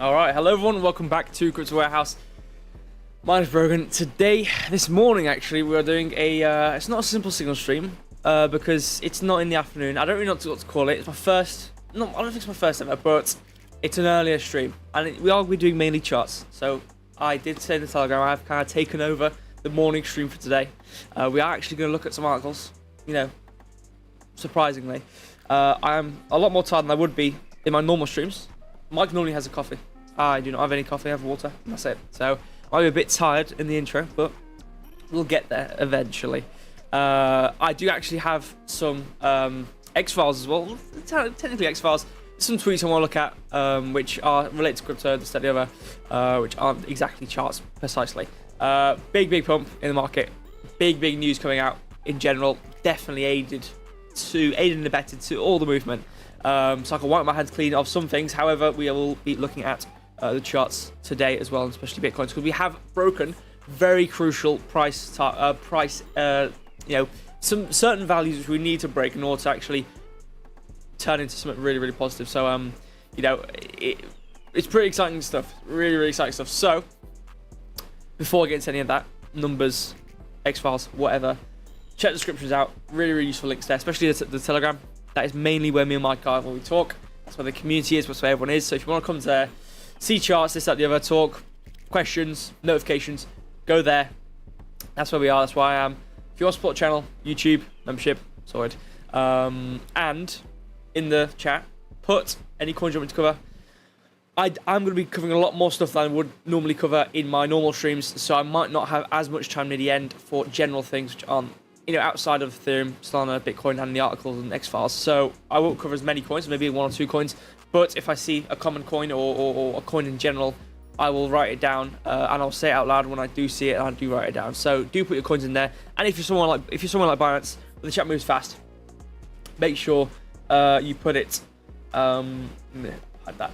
Alright, hello everyone, welcome back to Crypto Warehouse. My name is Brogan. Today, this morning actually, we are doing it's not a simple signal stream, because it's not in the afternoon. I don't really know what to call it. It's my first, no, I don't think it's my first ever, but it's an earlier stream. And we are doing mainly charts. So, I did say in the Telegram, I've kind of taken over the morning stream for today. We are actually going to look at some articles, surprisingly. I am a lot more tired than I would be in my normal streams. Mike normally has a coffee. I do not have any coffee, I have water. That's it. So, I might be a bit tired in the intro, but we'll get there eventually. I do actually have some X-Files as well. Technically X-Files. Some tweets I want to look at, which are related to crypto, this, that, the other, which aren't exactly charts precisely. Big pump in the market. Big news coming out in general. Definitely aided and abetted to all the movement. So I can wipe my hands clean of some things. However, we will be looking at the charts today as well, especially Bitcoin, because we have broken very crucial some certain values which we need to break in order to actually turn into something really positive. So it's pretty exciting stuff. Really exciting stuff. So before I get into any of that, numbers, X-Files, whatever, check the descriptions out. Really useful links there, especially the Telegram. That is mainly where me and Mike are when we talk. That's where the community is, that's where everyone is. So if you want to come there, see charts, this, that, the other, talk, questions, notifications, go there. That's where we are, that's where I am. If you want to support the channel, YouTube, membership, sorted. And in the chat, put any coins you want me to cover. I'm going to be covering a lot more stuff than I would normally cover in my normal streams, so I might not have as much time near the end for general things which aren't outside of Ethereum, Solana, Bitcoin, and the articles and X-Files. So I won't cover as many coins, maybe one or two coins. But if I see a common coin or a coin in general, I will write it down and I'll say it out loud when I do see it, and I do write it down. So do put your coins in there. And if you're someone like Binance, when the chat moves fast, make sure you put it. Like that.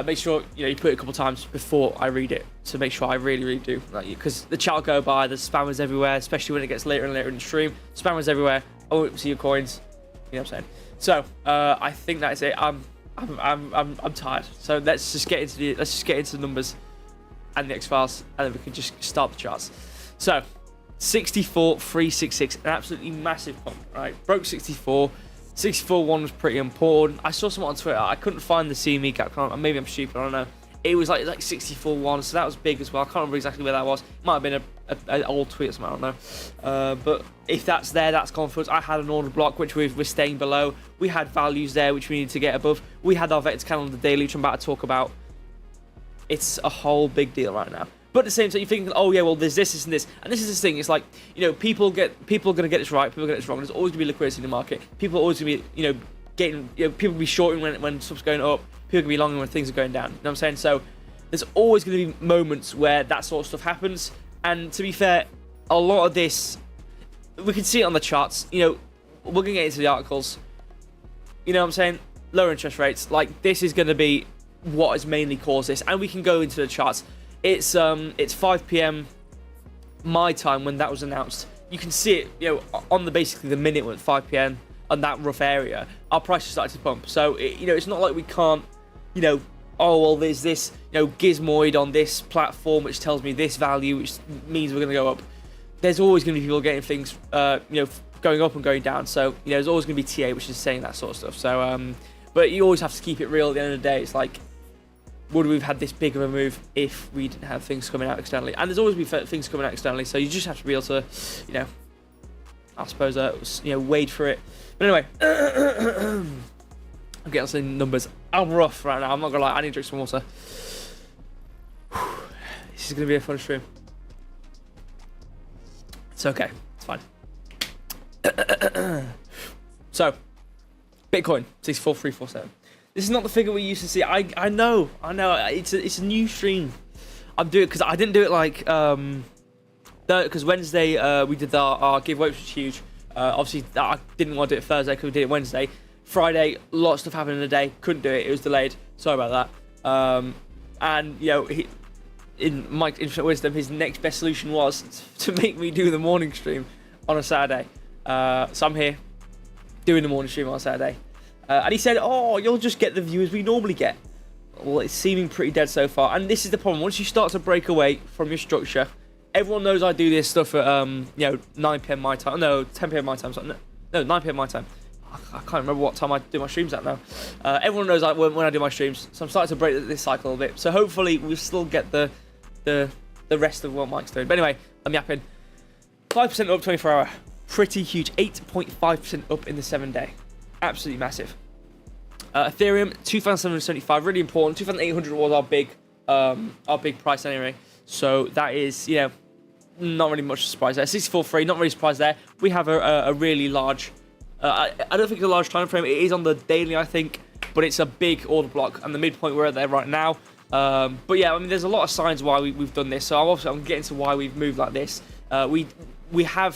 Make sure you put it a couple times before I read it, to make sure I really do, because the chat will go by. There's spammers everywhere, especially when it gets later and later in the stream. Spammers everywhere. I won't see your coins. You know what I'm saying? So I think that's it. I'm tired. So let's just get into the numbers and the X-Files, and then we can just start the charts. So 64,366, an absolutely massive pump, right? Broke 64. 64.1 was pretty important. I saw something on Twitter. I couldn't find the CME cap. Maybe I'm stupid. I don't know. It was like 64.1, so that was big as well. I can't remember exactly where that was. It might have been an old tweet or something. I don't know. But if that's there, that's gone for us. I had an order block which we're staying below. We had values there which we needed to get above. We had our vector candle on the daily, which I'm about to talk about. It's a whole big deal right now. But at the same time, you're thinking, oh yeah, well, there's this, and this. And this is the thing. It's like, people are going to get this right, people are going to get this wrong. There's always going to be liquidity in the market. People are always going to be, people will be shorting when stuff's going up. People can be longing when things are going down. You know what I'm saying? So there's always going to be moments where that sort of stuff happens. And to be fair, a lot of this, we can see it on the charts. We're going to get into the articles. You know what I'm saying? Lower interest rates. Like, this is going to be what has mainly caused this. And we can go into the charts. It's 5 p.m. my time when that was announced. You can see it, on basically the minute at 5 p.m. on that rough area, our prices started to pump. So it's not like we can't, oh well, there's this gizmoid on this platform which tells me this value, which means we're going to go up. There's always going to be people getting things, going up and going down. So there's always going to be TA which is saying that sort of stuff. So but you always have to keep it real. At the end of the day, it's like, would we have had this big of a move if we didn't have things coming out externally? And there's always been things coming out externally, so you just have to be able to, I suppose, wade for it. But anyway, I'm getting some numbers. I'm rough right now. I'm not gonna lie. I need to drink some water. This is gonna be a fun stream. It's okay. It's fine. So, Bitcoin 64,347. This is not the figure we used to see. I know. It's a new stream. I'm doing it because I didn't do it like because Wednesday we did our giveaway, which was huge. Obviously, I didn't want to do it Thursday because we did it Wednesday. Friday, a lot of stuff happened in the day. Couldn't do it. It was delayed. Sorry about that. And in Mike's infinite wisdom, his next best solution was to make me do the morning stream on a Saturday. So I'm here doing the morning stream on a Saturday. And he said, oh, you'll just get the viewers we normally get. well, it's seeming pretty dead so far. And this is the problem. Once you start to break away from your structure, everyone knows I do this stuff at 9 p.m. my time. No, 10 p.m. my time. No, 9 p.m. my time. I can't remember what time I do my streams at now. Everyone knows when I do my streams, so I'm starting to break this cycle a bit. So hopefully we'll still get the rest of what Mike's doing. But anyway, I'm yapping. 5% up 24 hour, pretty huge. 8.5% up in the 7-day, absolutely massive. Ethereum 2,775, really important. 2,800 was our big price anyway. So that is not really much surprise there. 64.3, not really surprised there. We have a really large. I don't think it's a large time frame. It is on the daily, I think, but it's a big order block, and the midpoint we're at there right now. But yeah, I mean, there's a lot of signs why we've done this. So I'm getting to why we've moved like this. We kind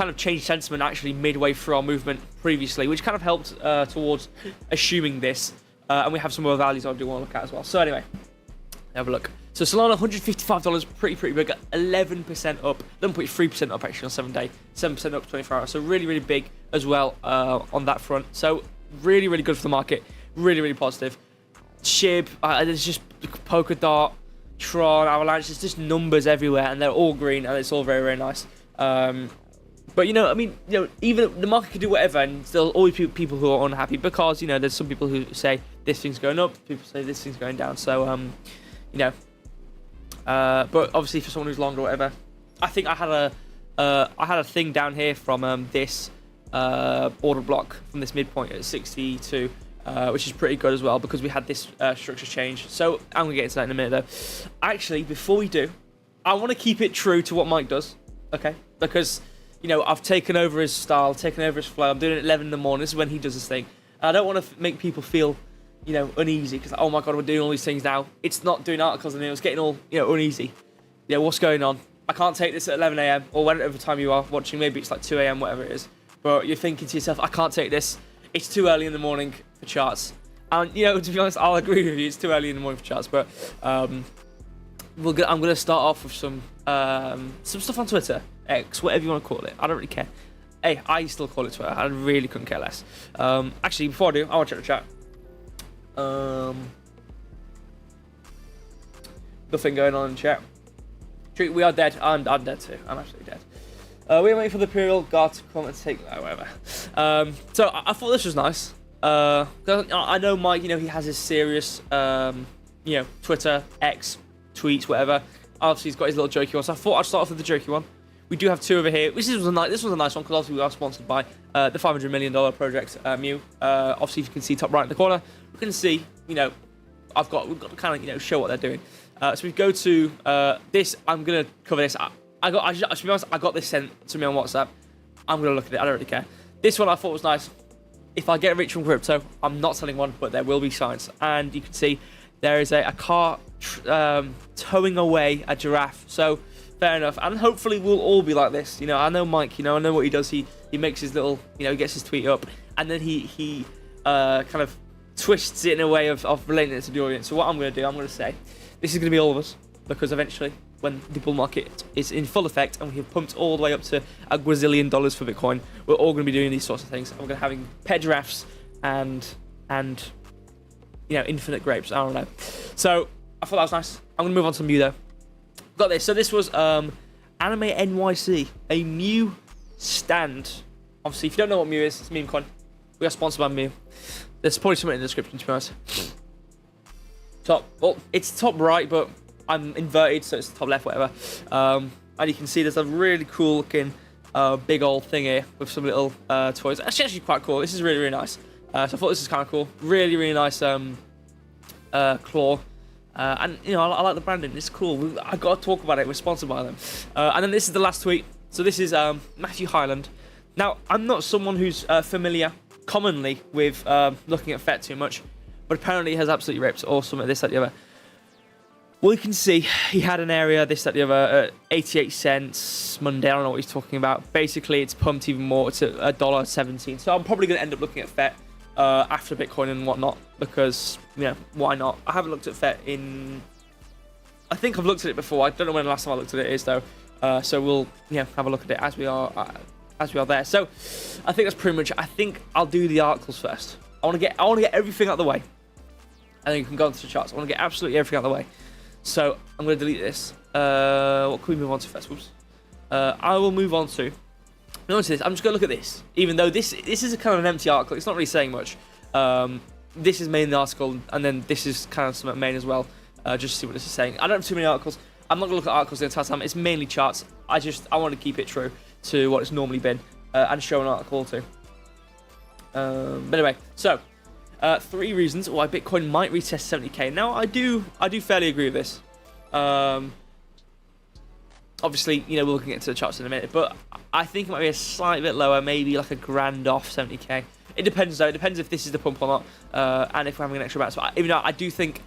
of changed sentiment actually midway through our movement previously, which kind of helped towards assuming this. And we have some other values I do want to look at as well. So anyway, have a look. So Solana, $155, pretty big, 11% up, 11.3% up actually on 7-day, 7% up 24 hours. So really big as well on that front. So really good for the market, really positive. SHIB, there's just Polkadot, Tron, Avalanche, there's just numbers everywhere, and they're all green, and it's all very nice. But even the market could do whatever, and there'll always be people who are unhappy because there's some people who say this thing's going up, people say this thing's going down. So but obviously for someone who's long or whatever, I think I had a thing down here from this order block from this midpoint at 62, which is pretty good as well because we had this structure change. So I'm gonna get into that in a minute though. Actually, before we do, I want to keep it true to what Mike does, okay? Because I've taken over his style, taken over his flow. I'm doing it at 11 in the morning. This is when he does his thing. And I don't want to make people feel uneasy because oh my god, we're doing all these things now. It's not doing articles and it's getting all uneasy. What's going on? I can't take this at 11 a.m. or whatever time you are watching. Maybe it's like 2 a.m. whatever it is. But you're thinking to yourself, I can't take this. It's too early in the morning for charts. And to be honest, I'll agree with you. It's too early in the morning for charts. But I'm gonna start off with some stuff on Twitter, X, whatever you want to call it. I don't really care. Hey, I still call it Twitter. I really couldn't care less. Actually, before I do, I want to check the chat. Nothing going on in chat. We are dead. I'm dead too. I'm actually dead. We're waiting for the Imperial Guard to come and take whatever. So I thought this was nice. I know Mike. He has his serious, Twitter, X, tweets, whatever. Obviously, he's got his little jokey one. So I thought I'd start off with the jokey one. We do have two over here. This was a nice one because obviously we are sponsored by the $500 million project, Mew. Obviously, if you can see top right in the corner, we can see, we've got to kind of, show what they're doing. So we go to this. I'm gonna cover this. To be honest, I got this sent to me on WhatsApp. I'm gonna look at it. I don't really care. This one I thought was nice. If I get rich from crypto, I'm not selling one, but there will be signs. And you can see there is a car towing away a giraffe. So fair enough. And hopefully we'll all be like this. I know Mike. I know what he does. He makes his little, he gets his tweet up, and then he kind of twists it in a way of relating it to the audience. So what I'm going to do, I'm going to say, this is going to be all of us, because eventually, when the bull market is in full effect and we have pumped all the way up to $1 gazillion for Bitcoin, we're all going to be doing these sorts of things. We're going to having pet giraffes and infinite grapes. I don't know. So I thought that was nice. I'm going to move on to Mew though. Got this. So this was Anime NYC, a Mew stand. Obviously, if you don't know what Mew is, it's meme coin. We are sponsored by Mew. There's probably something in the description, to be honest. It's top right, but I'm inverted, so it's top left, whatever. And you can see there's a really cool looking big old thing here with some little toys. It's actually quite cool. This is really nice. So I thought this was kind of cool. Really nice claw. And I like the branding. It's cool. I got to talk about it. We're sponsored by them. And then this is the last tweet. So this is Matthew Highland. Now I'm not someone who's familiar commonly with looking at FET too much, but apparently he has absolutely ripped or something, this, that, the other. Well, you can see he had an area, this, that, the other, at 88 cents Monday. I don't know what he's talking about. Basically, it's pumped even more. It's at $1.17. So I'm probably going to end up looking at FET after Bitcoin and whatnot, because, why not? I haven't looked at FET in... I think I've looked at it before. I don't know when the last time I looked at it is, though. So we'll, have a look at it as we are there. So I think that's pretty much... I think I'll do the articles first. I want to get everything out of the way. and then you can go onto the charts. I want to get absolutely everything out of the way. So I'm going to delete this. What can we move on to first? Whoops. I will move on to this. I'm just going to look at this. Even though this is a kind of an empty article, it's not really saying much. This is main the article, and then this is kind of some main as well. Just to see what this is saying. I don't have too many articles. I'm not going to look at articles the entire time. It's mainly charts. I want to keep it true to what it's normally been, and show an article or two. But anyway, so 3 reasons why Bitcoin might retest 70k. Now, I do fairly agree with this. Obviously, we're looking into the charts in a minute, but I think it might be a slight bit lower, maybe like a grand off 70k. It depends though. It depends if this is the pump or not, and if we're having an extra bounce. But even though I think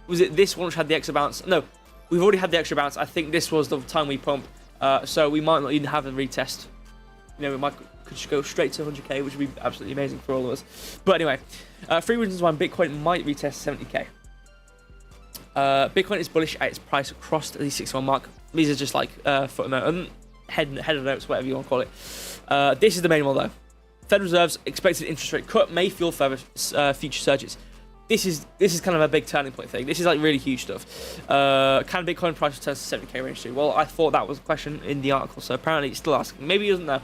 was it this one which had the extra bounce? No, we've already had the extra bounce. I think this was the time we pump, so we might not even have a retest. We could just go straight to 100k, which would be absolutely amazing for all of us. But anyway, 3 reasons why Bitcoin might retest 70k. Bitcoin is bullish at its price crossed the 61 mark. These are just like footnote, header notes, whatever you want to call it. This is the main one though. Federal Reserve's expected interest rate cut may fuel further future surges. This is kind of a big turning point thing. This is like really huge stuff. Can Bitcoin price return to 70k range too? Well, I thought that was a question in the article, so apparently it's still asking. Maybe he doesn't know.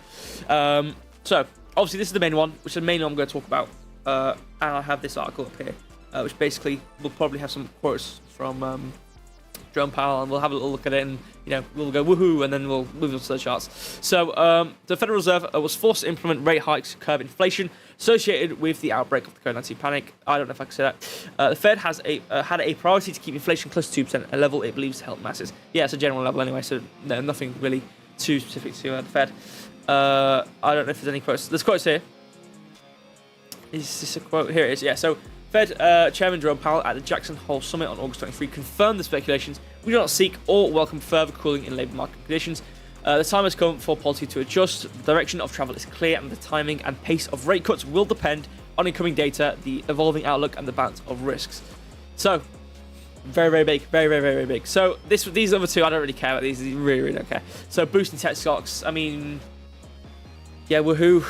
So obviously this is the main one, which is the main one I'm going to talk about. And I have this article up here, which basically will probably have some quotes from Jerome Powell, and we'll have a little look at it, and we'll go woohoo, and then we'll move on to the charts. So the Federal Reserve was forced to implement rate hikes to curb inflation associated with the outbreak of the COVID-19 panic. I don't know if I can say that. The Fed has had a priority to keep inflation close to 2%, a level it believes to help masses. Yeah, it's a general level anyway, so no, nothing really too specific to the Fed. I don't know if there's any quotes. There's quotes here. Is this a quote? Here it is. Yeah, so Fed Chairman Jerome Powell at the Jackson Hole Summit on August 23 confirmed the speculations. We do not seek or welcome further cooling in labour market conditions. The time has come for policy to adjust. The direction of travel is clear, and the timing and pace of rate cuts will depend on incoming data, the evolving outlook, and the balance of risks. So, very, very big. Very, very, very, very big. So, these other two, I don't really care about these. I really, really don't care. So, boosting tech stocks. I mean, yeah, woohoo.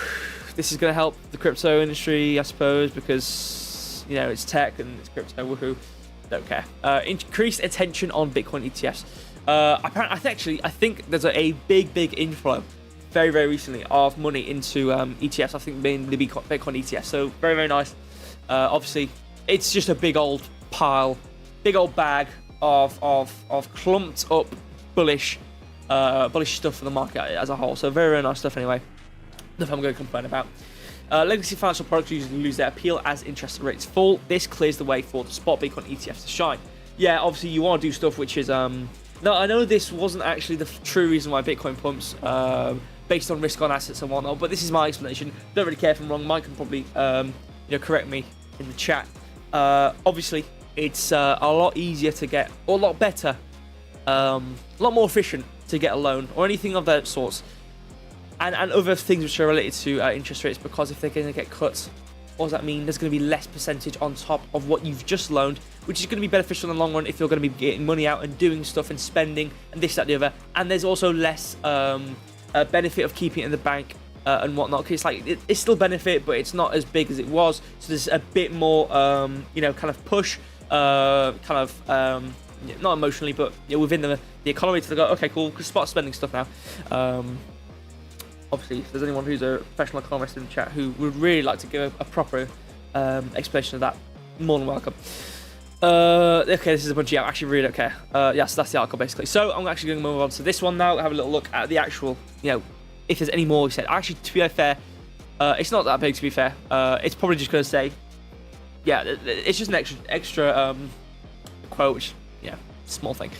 This is going to help the crypto industry, I suppose, because it's tech and it's crypto. Woohoo! Don't care. Increased attention on Bitcoin ETFs. Apparently, I think there's a big inflow, very, very recently, of money into ETFs. I think mainly Bitcoin ETFs. So very, very nice. Obviously, it's just a big old pile, big old bag of clumped up bullish stuff for the market as a whole. So very, very nice stuff anyway. Nothing I'm going to complain about. Legacy financial products usually lose their appeal as interest rates fall. This clears the way for the spot Bitcoin ETFs to shine. Yeah, obviously you want to do stuff which is no, I know this wasn't actually the true reason why Bitcoin pumps, based on risk on assets and whatnot, but this is my explanation. Don't really care if I'm wrong. Mike can probably correct me in the chat. Obviously it's a lot easier to get, or a lot better, a lot more efficient to get a loan or anything of that sorts. And other things which are related to interest rates, because if they're going to get cut, what does that mean? There's going to be less percentage on top of what you've just loaned, which is going to be beneficial in the long run if you're going to be getting money out and doing stuff and spending and this, that, the other. And there's also less benefit of keeping it in the bank and whatnot. Because it's still benefit, but it's not as big as it was. So there's a bit more, kind of push, not emotionally, but within the economy to go, okay, cool, we can start spending stuff now. Obviously, if there's anyone who's a professional economist in the chat who would really like to give a proper explanation of that, more than welcome. Okay, this is a bunch of, I actually really don't care. Yes, that's the article basically. So I'm actually going to move on to this one now, have a little look at the actual, if there's any more we said. Actually, to be fair, it's not that big to be fair. It's probably just going to say, it's just an extra quote, which, small thing.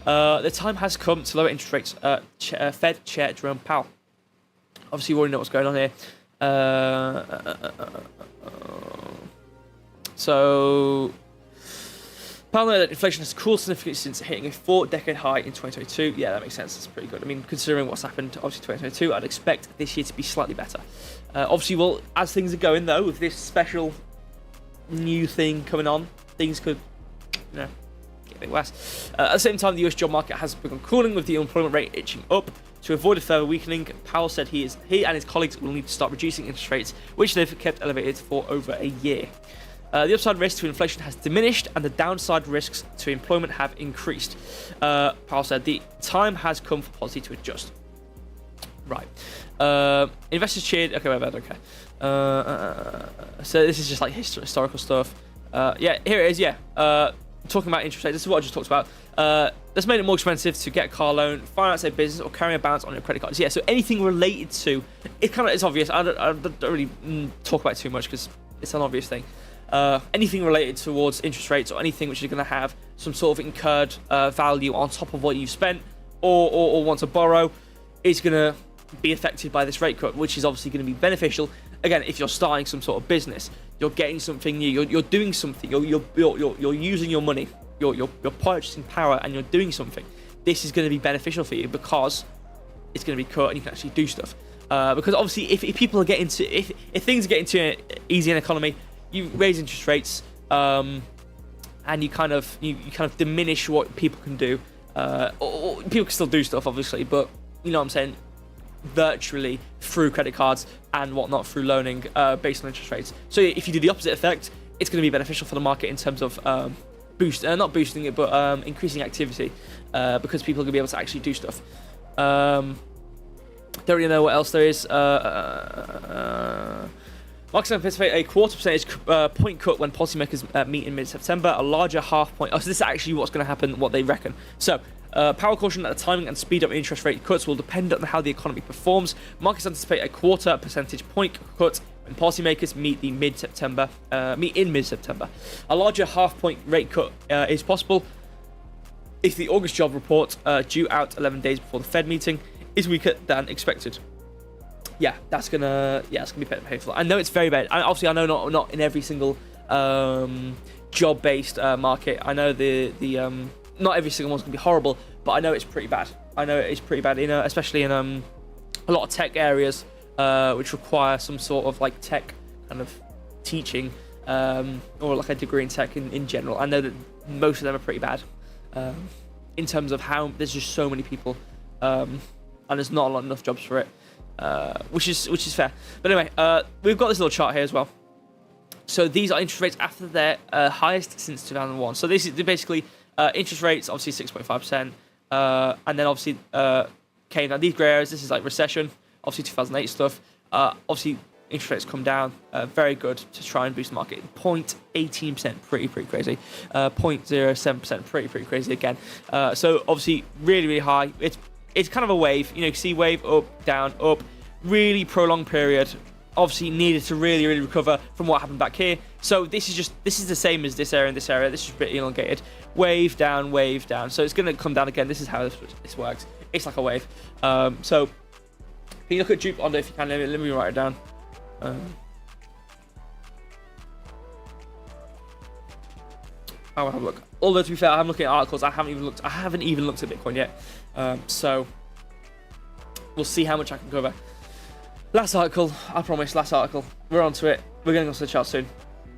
The time has come to lower interest rates. Fed Chair Jerome Powell. Obviously, you already know what's going on here. So, Powell noted that inflation has cooled significantly since hitting a 4-decade high in 2022. Yeah, that makes sense. That's pretty good. I mean, considering what's happened, obviously, 2022, I'd expect this year to be slightly better. Obviously, well, as things are going, though, with this special new thing coming on, things could, get a bit worse. At the same time, the US job market has begun cooling, with the unemployment rate itching up. To avoid a further weakening, Powell said he and his colleagues will need to start reducing interest rates, which they've kept elevated for over a year. The upside risk to inflation has diminished, and the downside risks to employment have increased. Powell said the time has come for policy to adjust. Right. Investors cheered. Okay, wait, okay. So this is just like historical stuff. Yeah, here it is. Yeah. Talking about interest rates. This is what I just talked about. That's made it more expensive to get a car loan, finance a business, or carry a balance on your credit cards. Yeah, so anything related to it's obvious. I don't really talk about it too much because it's an obvious thing. Anything related towards interest rates or anything which is going to have some sort of incurred value on top of what you've spent or want to borrow is going to be affected by this rate cut, which is obviously going to be beneficial. Again, if you're starting some sort of business, you're getting something new, you're doing something, you're using your money, your purchasing power, and you're doing something. This is going to be beneficial for you because it's going to be cut and you can actually do stuff. Because obviously, if people are getting to if things are getting too easy in the economy, you raise interest rates, and you kind of diminish what people can do. Or people can still do stuff, obviously, but you know what I'm saying. Virtually through credit cards and whatnot through loaning based on interest rates. So if you do the opposite effect, it's going to be beneficial for the market in terms of not boosting it, but increasing activity because people are going to be able to actually do stuff. Don't really know what else there is. Markets anticipate a quarter percentage point cut when policymakers meet in mid-September, a larger half point. Oh, so this is actually what's going to happen, what they reckon. So, Powell cautioned that the timing and speed of interest rate cuts will depend on how the economy performs. Markets anticipate a quarter percentage point cut when policymakers meet in mid-September. A larger half-point rate cut is possible if the August job report, due out 11 days before the Fed meeting, is weaker than expected. Yeah, that's gonna be painful. I know it's very bad. Obviously, I know not in every single job-based market. I know the not every single one's gonna be horrible, but I know it's pretty bad. Especially in a lot of tech areas, which require some sort of like tech kind of teaching, or like a degree in tech in general. I know that most of them are pretty bad, in terms of how there's just so many people, and there's not enough jobs for it. Which is fair. But anyway, we've got this little chart here as well. So these are interest rates after their highest since 2001. So this is basically interest rates, obviously 6.5%, and then obviously came down. These grey areas, this is like recession, obviously 2008 stuff. Obviously interest rates come down, very good to try and boost the market. 0.18%, pretty crazy. 0.07%, pretty crazy again. So obviously really high. It's kind of a wave, you see wave up, down, up, really prolonged period. Obviously needed to really recover from what happened back here. So this is the same as this area and this area. This is a bit elongated. Wave down. So it's going to come down again. This is how this works. It's like a wave. So can you look at Dupe on if you can? Let me write it down. I will have a look. Although to be fair, I'm looking at articles. I haven't even looked at Bitcoin yet. So we'll see how much I can cover. Last article, I promise. We're on to it. We're going to go to the chart soon.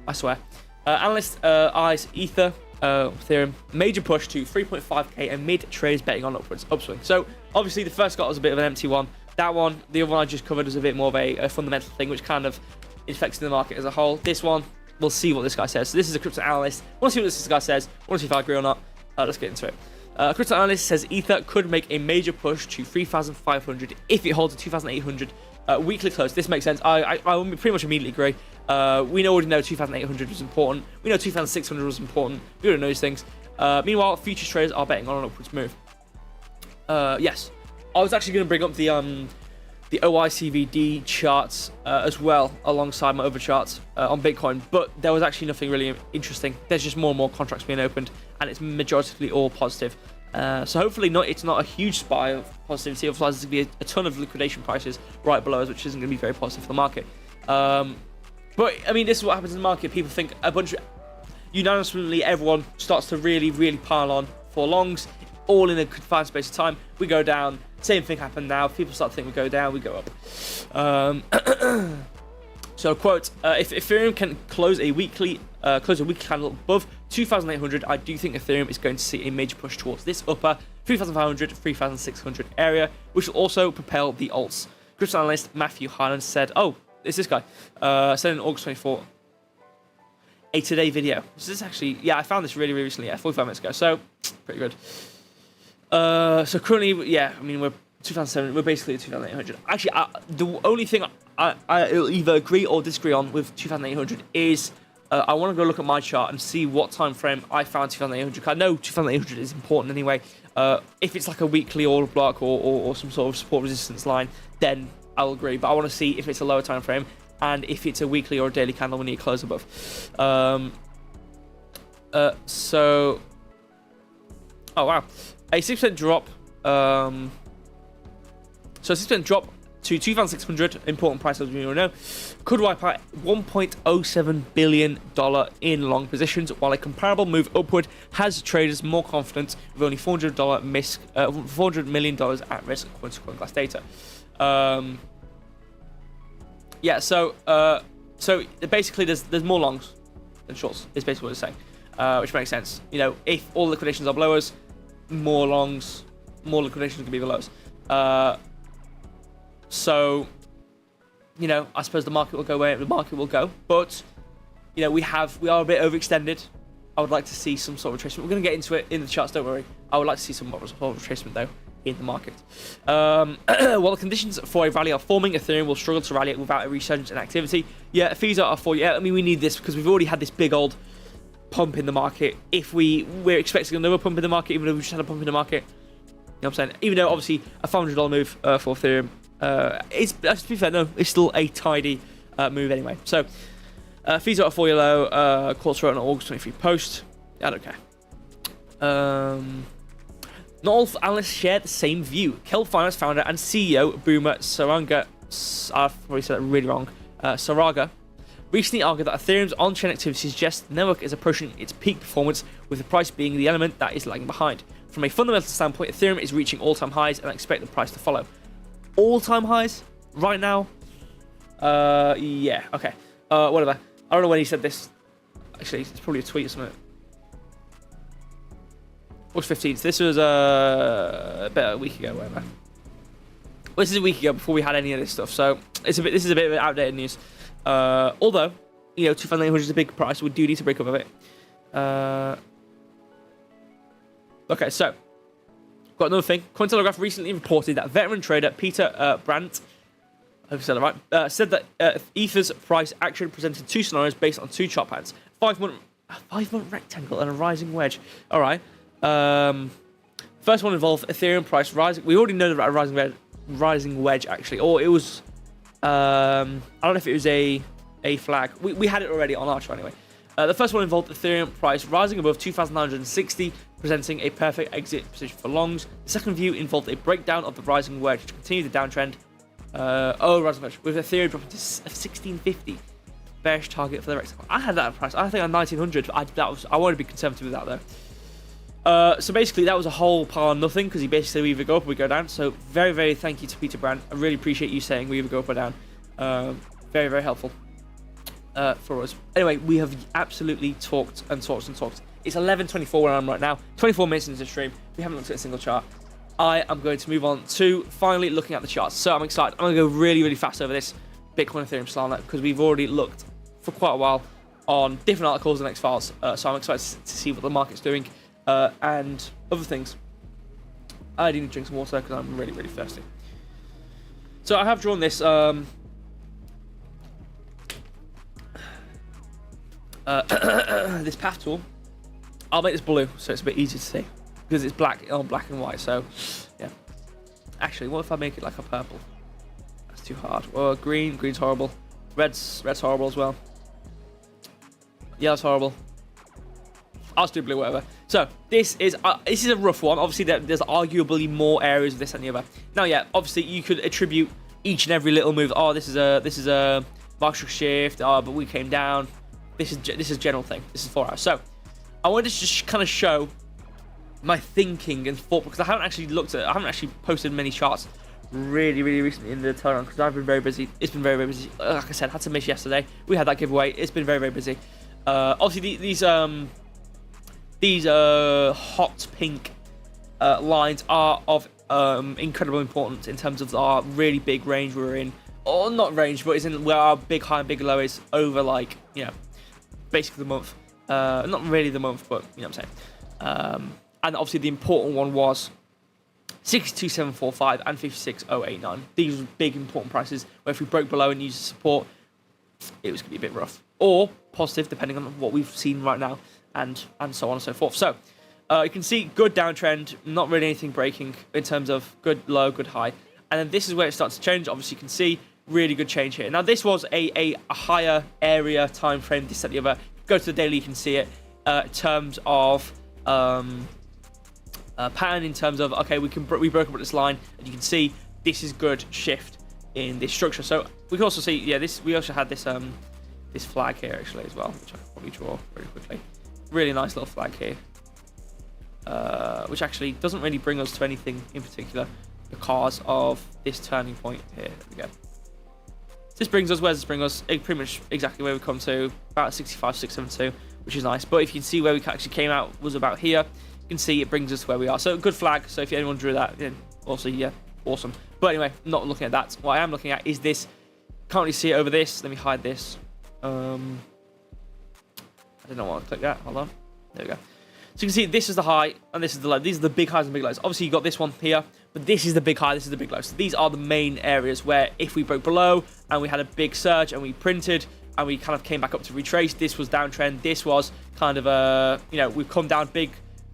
I swear. Analyst eyes Ether, Ethereum, major push to 3.5k amid traders betting on upswing. So obviously the first got was a bit of an empty one. That one, the other one I just covered was a bit more of a fundamental thing, which kind of affects the market as a whole. This one, we'll see what this guy says. So this is a crypto analyst. Want to see what this guy says. Want to see if I agree or not. Let's get into it. Crypto analyst says Ether could make a major push to 3,500 if it holds a 2,800 weekly close. This makes sense. I pretty much immediately agree. We already know 2,800 was important. We know 2,600 was important. We already know these things. Meanwhile, futures traders are betting on an upwards move. Yes, I was actually going to bring up the OICVD charts as well alongside my other charts on Bitcoin, but there was actually nothing really interesting. There's just more and more contracts being opened, and it's majoritively all positive. So hopefully it's not a huge spy of positivity. Otherwise, there's going to be a ton of liquidation prices right below us, which isn't going to be very positive for the market. But I mean, this is what happens in the market. People think unanimously everyone starts to really pile on for longs, all in a confined space of time. We go down. Same thing happened now. People start to think we go down, we go up. So quote: if Ethereum can close a weekly candle above 2,800, I do think Ethereum is going to see a major push towards this upper 3,500, 3,600 area, which will also propel the alts. Crypto analyst Matthew Highland said, "Oh, it's this guy." Said in August 24. a today video. This is actually, yeah, I found this really, really recently, yeah, 45 minutes ago, so pretty good. So currently, yeah, I mean, we're 2007, we're basically at 2,800. Actually, the only thing I'll either agree or disagree on with 2,800 is I want to go look at my chart and see what time frame I found 2,800. I know 2,800 is important anyway. If it's like a weekly order block or some sort of support resistance line, then I'll agree. But I want to see if it's a lower time frame and if it's a weekly or a daily candle we need to close above. So, oh wow, a 6% drop. So 6% drop to 2,600, important price as we all know, could wipe out $1.07 billion in long positions, while a comparable move upward has traders more confident with only $400 million at risk, according to CoinGlass data. Yeah, so basically there's more longs than shorts, is basically what it's saying, which makes sense. You know, if all liquidations are below us, more longs, more liquidations can be below us. So, you know, I suppose the market will go where the market will go. But, you know, we are a bit overextended. I would like to see some sort of retracement. We're going to get into it in the charts, don't worry. I would like to see some sort of retracement, though, in the market. While the conditions for a rally are forming, Ethereum will struggle to rally it without a resurgence in activity. Yeah, fees are for, yeah, I mean, we need this because we've already had this big old pump in the market. If we're expecting another pump in the market, even though we just had a pump in the market, you know what I'm saying? Even though, obviously, a $500 move for Ethereum, to be fair, no, it's still a tidy move anyway. So, fees are at a 4-year low, quarter on August 23 post. I don't care. Not all analysts share the same view. Kelp Finance founder and CEO Boomer Saraga, I've probably said that really wrong, Saraga, recently argued that Ethereum's on-chain activity suggests the network is approaching its peak performance, with the price being the element that is lagging behind. From a fundamental standpoint, Ethereum is reaching all-time highs, and I expect the price to follow. All-time highs right now? Yeah, okay. Whatever. I don't know when he said this. Actually, it's probably a tweet or something. August 15th. This was about a week ago, whatever. Well, this is a week ago before we had any of this stuff, so this is a bit of outdated news. Although, you know, 2,800 is a big price, we do need to break up a bit. Okay, so got another thing. Cointelegraph recently reported that veteran trader Peter Brandt, I hope I said that right, said that Ether's price actually presented two scenarios based on two chart patterns: a 5-month rectangle and a rising wedge. All right. First one involved Ethereum price rising. We already know about a rising wedge actually, or it was I don't know if it was a flag. We had it already on our chart anyway. The first one involved Ethereum price rising above 2,960, presenting a perfect exit position for longs. The second view involved a breakdown of the rising wedge to continue the downtrend. Rising wedge, with Ethereum dropping to 1,650. Bearish target for the rectangle. I had that price. I think on 1,900. I want to be conservative with that though. So basically, that was a whole pile of nothing because he basically said we either go up or we go down. So very, very thank you to Peter Brandt. I really appreciate you saying we either go up or down. Very, very helpful. For us. Anyway, we have absolutely talked and talked and talked. It's 11:24 where I am right now. 24 minutes into the stream. We haven't looked at a single chart. I am going to move on to finally looking at the charts. So I'm excited. I'm going to go really, really fast over this Bitcoin, Ethereum, Solana because we've already looked for quite a while on different articles and X-Files. So I'm excited to see what the market's doing and other things. I need to drink some water because I'm really, really thirsty. So I have drawn this this path tool. I'll make this blue so it's a bit easier to see because it's black on black and white. So yeah, actually, what if I make it like a purple? That's too hard. Or green's horrible. Red's horrible as well. Yellow's horrible. I'll just do blue, whatever. So this is a rough one. Obviously, there's arguably more areas of this than the other. Now, yeah, obviously you could attribute each and every little move. Oh, this is a market shift. Oh, but we came down. This is general thing. This is 4 hours. So I wanted to just kind of show my thinking and thought because I haven't actually posted many charts really, really recently in the Telegram because I've been very busy. It's been very, very busy. Like I said, had to miss yesterday. We had that giveaway. It's been very, very busy. Obviously these hot pink lines are of incredible importance in terms of our really big range we're in, or not range, but it's in where our big high and big low is over, like, you know, basically the month. Not really the month, but you know what I'm saying. And obviously the important one was 62,745 and 56,089. These were big important prices where if we broke below and used support, it was going to be a bit rough. Or positive, depending on what we've seen right now, and so on and so forth. So you can see good downtrend, not really anything breaking in terms of good low, good high. And then this is where it starts to change. Obviously, you can see really good change here. Now, this was a higher area time frame, this, that, the other. Go to the daily, you can see it in terms of pattern, in terms of, okay, we broke up at this line, and you can see this is good shift in this structure. So we can also see, yeah, we also had this this flag here actually as well, which I can probably draw very quickly. Really nice little flag here, which actually doesn't really bring us to anything in particular because of this turning point here. There we go. This brings us, where does this bring us? Pretty much exactly where we come to, about 65,672, which is nice. But if you can see where we actually came out was about here. You can see it brings us to where we are. So good flag. So if anyone drew that, then also, yeah, awesome. But anyway, not looking at that. What I am looking at is this. Can't really see it over this. Let me hide this. I don't know what to click that. Hold on. There we go. So you can see this is the high and this is the low. These are the big highs and big lows. Obviously, you got this one here, but this is the big high, this is the big low. So these are the main areas where if we broke below and we had a big surge and we printed and we kind of came back up to retrace, this was downtrend. This was kind of a, you know, we've come down big,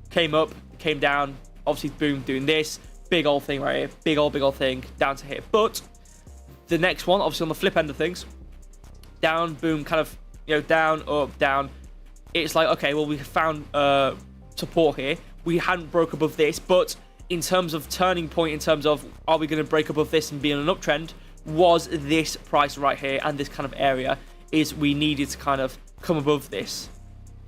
came up, came down, obviously, boom, doing this. Big old thing right here. Big old thing down to here. But the next one, obviously on the flip end of things, down, boom, kind of, you know, down, up, down. It's like, okay, well, we found support here. We hadn't broke above this, but in terms of turning point, in terms of are we going to break above this and be on an uptrend, was this price right here and this kind of area is we needed to kind of come above this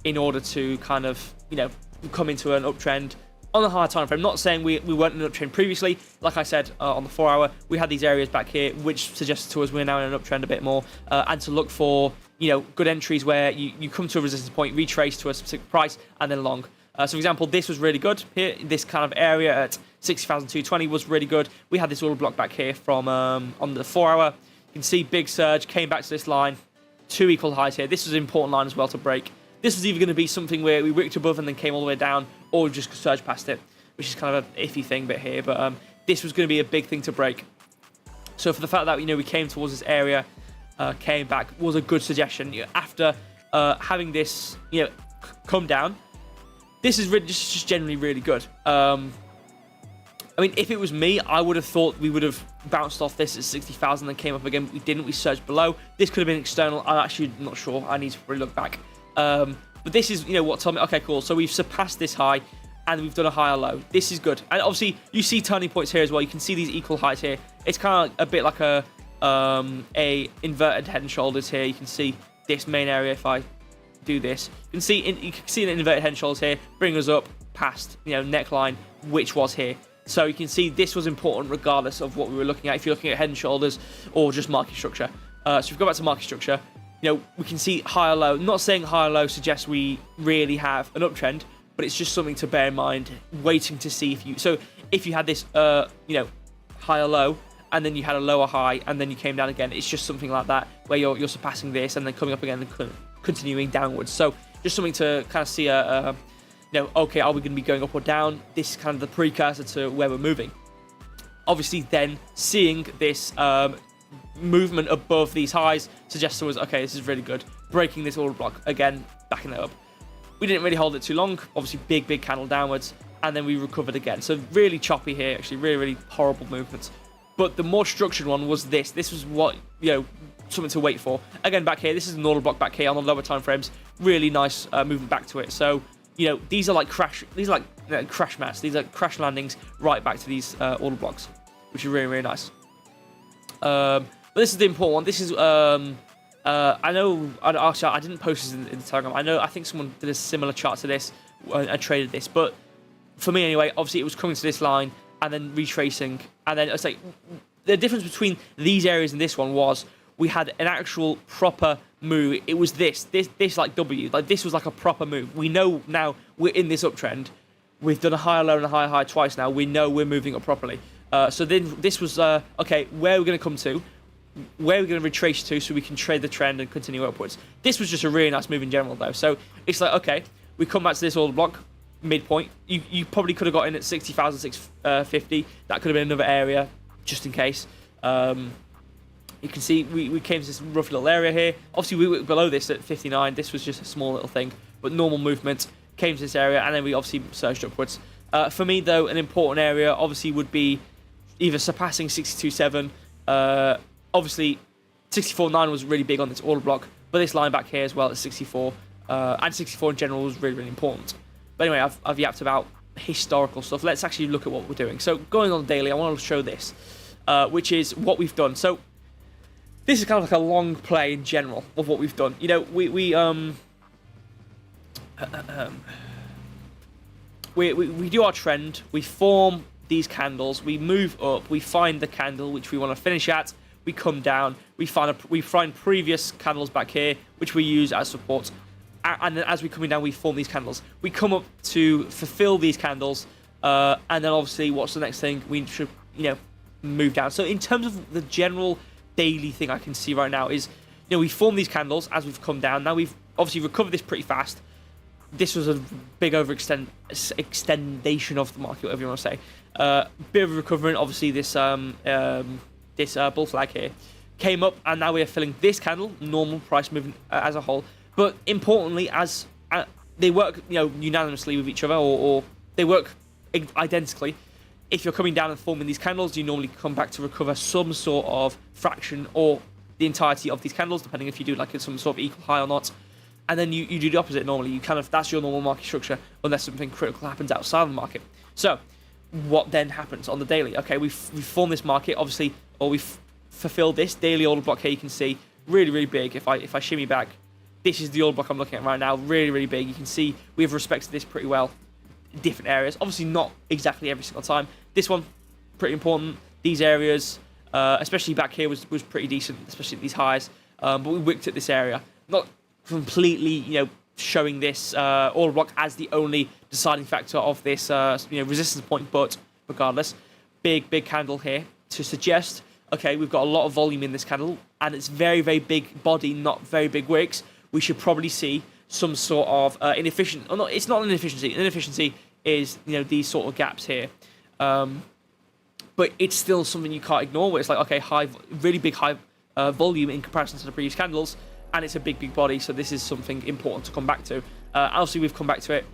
in order to kind of, you know, come into an uptrend on a higher time frame. Not saying we weren't in an uptrend previously. Like I said, on the 4 hour, we had these areas back here, which suggested to us we're now in an uptrend a bit more, and to look for, you know, good entries where you come to a resistance point, retrace to a specific price, and then long. So, for example, this was really good here. This kind of area at 60,220 was really good. We had this order block back here from on the 4 hour. You can see big surge, came back to this line, 2 equal highs here. This was an important line as well to break. This was either going to be something where we wicked above and then came all the way down, or just surged past it, which is kind of an iffy thing bit here. But this was going to be a big thing to break. So for the fact that, you know, we came towards this area, came back, was a good suggestion. You know, after having this, you know, come down, this is really just generally really good. I mean, if it was me, I would have thought we would have bounced off this at 60,000 and came up again. We didn't. We surged below. This could have been external. I'm actually not sure. I need to really look back. But this is, you know, what told me, okay, cool. So we've surpassed this high and we've done a higher low. This is good. And obviously you see turning points here as well. You can see these equal highs here. It's kind of a bit like a inverted head and shoulders here. You can see this main area. If I do this, you can see the inverted head and shoulders here, bring us up past, you know, neckline, which was here. So you can see this was important regardless of what we were looking at, if you're looking at head and shoulders or just market structure. So if we go back to market structure, you know, we can see higher low. Not saying higher low suggests we really have an uptrend, but it's just something to bear in mind, waiting to see if you... So if you had this, you know, higher low, and then you had a lower high, and then you came down again, it's just something like that, where you're surpassing this, and then coming up again and continuing downwards. So just something to kind of see, you know, okay, are we going to be going up or down? This is kind of the precursor to where we're moving. Obviously, then seeing this movement above these highs suggests to us, okay, this is really good. Breaking this order block again, backing it up. We didn't really hold it too long. Obviously, big candle downwards, and then we recovered again. So really choppy here, actually, really horrible movements. But the more structured one was this. This was what, you know, something to wait for. Again, back here, this is an order block back here on the lower time frames. Really nice movement back to it. So, you know, these are like crash mats. These are crash landings right back to these order blocks, which is really nice. But this is the important one. This is, I know, actually, I didn't post this in the Telegram. I think someone did a similar chart to this and traded this. But for me, anyway, obviously, it was coming to this line and then retracing. And then it's like, the difference between these areas and this one was we had an actual proper move. It was this like W. Like, this was like a proper move. We know now we're in this uptrend. We've done a higher low and a higher high twice now. We know we're moving up properly. So then this was, okay, where are we going to come to? where we're going to retrace to so we can trade the trend and continue upwards. This was just a really nice move in general, though. So it's like, okay, we come back to this order block, midpoint. You probably could have got in at 60,650. That could have been another area, just in case. You can see we came to this rough little area here. Obviously, we were below this at 59. This was just a small little thing, but normal movement. Came to this area, and then we obviously surged upwards. For me, though, an important area obviously would be either surpassing 62.7. Obviously, 64.9 was really big on this order block, but this line back here as well at 64, and 64 in general was really, really important. But anyway, I've yapped about historical stuff. Let's actually look at what we're doing. So going on daily, I want to show this, which is what we've done. So this is kind of like a long play in general of what we've done. You know, we do our trend, we form these candles, we move up, we find the candle which we want to finish at, we come down, we find previous candles back here which we use as support, and then as we're coming down we form these candles. We come up to fulfill these candles, and then obviously what's the next thing? We should, you know, move down. So in terms of the general daily thing I can see right now is, you know, we form these candles as we've come down. Now we've obviously recovered this pretty fast. This was a big extendation of the market, whatever you want to say. Bit of a recovery. Obviously, this bull flag here came up, and now we are filling this candle. Normal price movement as a whole, but importantly, as they work, you know, unanimously with each other, or they work identically. If you're coming down and forming these candles, you normally come back to recover some sort of fraction or the entirety of these candles, depending if you do like some sort of equal high or not. And then you do the opposite normally. You kind of, that's your normal market structure, unless something critical happens outside of the market. So what then happens on the daily? Okay, we form this market, obviously, or we've fulfilled this daily order block here. You can see really, really big. If I shimmy back, this is the order block I'm looking at right now. Really, really big. You can see we've respected this pretty well in different areas. Obviously not exactly every single time. This one, pretty important. These areas, especially back here, was pretty decent, especially at these highs. But we wicked at this area. Not completely, you know, showing this order block as the only deciding factor of this, you know, resistance point. But regardless, big candle here to suggest, okay, we've got a lot of volume in this candle, and it's very, very big body, not very big wicks. We should probably see some sort of inefficient, or not. It's not an inefficiency. An inefficiency is, you know, these sort of gaps here. But it's still something you can't ignore. Where it's like, okay, really big high volume in comparison to the previous candles. And it's a big body, so this is something important to come back to. Obviously, we've come back to it.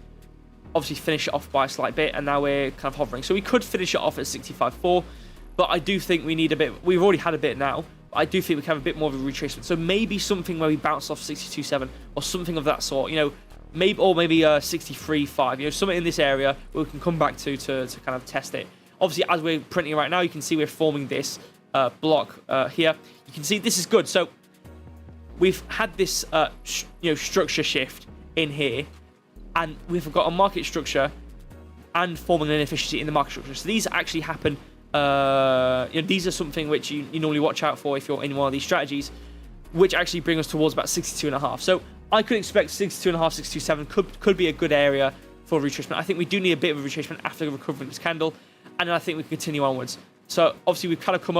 Obviously, finish it off by a slight bit, and now we're kind of hovering. So we could finish it off at 65.4, but I do think we need a bit. We've already had a bit now. But I do think we can have a bit more of a retracement. So maybe something where we bounce off 62.7 or something of that sort. You know, maybe 63.5. You know, something in this area where we can come back to kind of test it. Obviously, as we're printing right now, you can see we're forming this block here. You can see this is good. So we've had this, you know, structure shift in here, and we've got a market structure and forming an inefficiency in the market structure. So these actually happen. You know, these are something which you normally watch out for if you're in one of these strategies, which actually bring us towards about 62.5. So I could expect 62.5, 62.7 could be a good area for retracement. I think we do need a bit of a retracement after recovering this candle, and then I think we can continue onwards. So obviously we've kind of come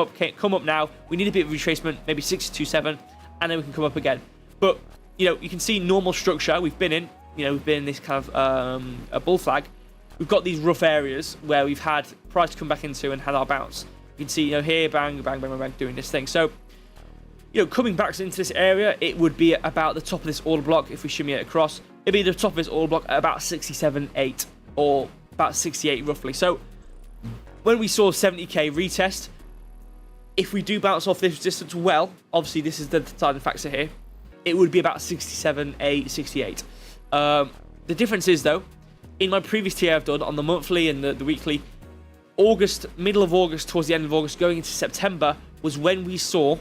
up now. We need a bit of retracement, maybe 62.7. And then we can come up again. But, you know, you can see normal structure we've been in. You know, we've been in this kind of a bull flag. We've got these rough areas where we've had price come back into and had our bounce. You can see, you know, here, bang, bang, bang, bang, bang, doing this thing. So, you know, coming back into this area, it would be about the top of this order block if we shimmy it across. It'd be the top of this order block at about 67.8 or about 68 roughly. So, when we saw 70k retest, if we do bounce off this resistance well, obviously this is the deciding factor here, it would be about 67.8, 68. The difference is, though, in my previous tier I've done on the monthly and the weekly, August, middle of August, towards the end of August, going into September, was when we saw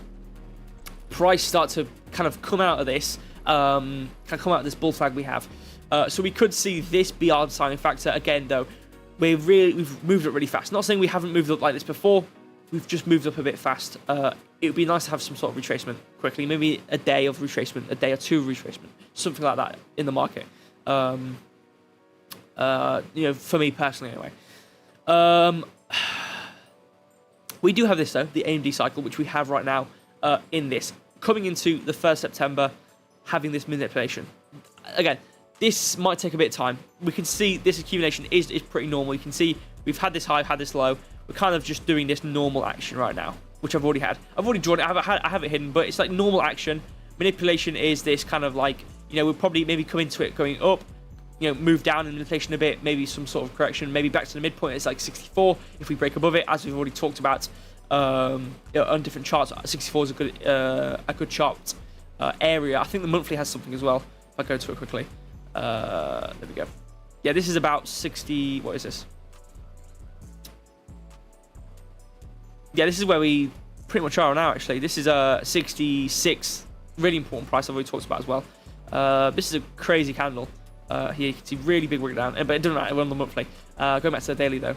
price start to kind of come out of this, come out of this bull flag we have. So we could see this be our deciding factor. Again, though, we've moved up really fast. Not saying we haven't moved up like this before. We've just moved up a bit fast. It would be nice to have some sort of retracement quickly. Maybe a day of retracement, a day or two of retracement, something like that in the market. You know, for me personally, anyway. We do have this though, the AMD cycle, which we have right now. in this. Coming into the 1st September, having this manipulation. Again, this might take a bit of time. We can see this accumulation is pretty normal. You can see we've had this high, had this low. We're kind of just doing this normal action right now, which I've already had. I've already drawn it. I have it hidden, but it's like normal action. Manipulation is this kind of like, we'll probably maybe come into it going up, move down in manipulation a bit, maybe some sort of correction, maybe back to the midpoint. It's like 64 if we break above it, as we've already talked about on different charts. 64 is a good chart area. I think the monthly has something as well. If I go to it quickly, there we go. Yeah, this is about 60. What is this? Yeah, this is where we pretty much are now. Actually, this is 66. Really important price I've already talked about as well. This is a crazy candle. Here you can see really big breakdown, but it doesn't matter. We're on the monthly. Going back to the daily though.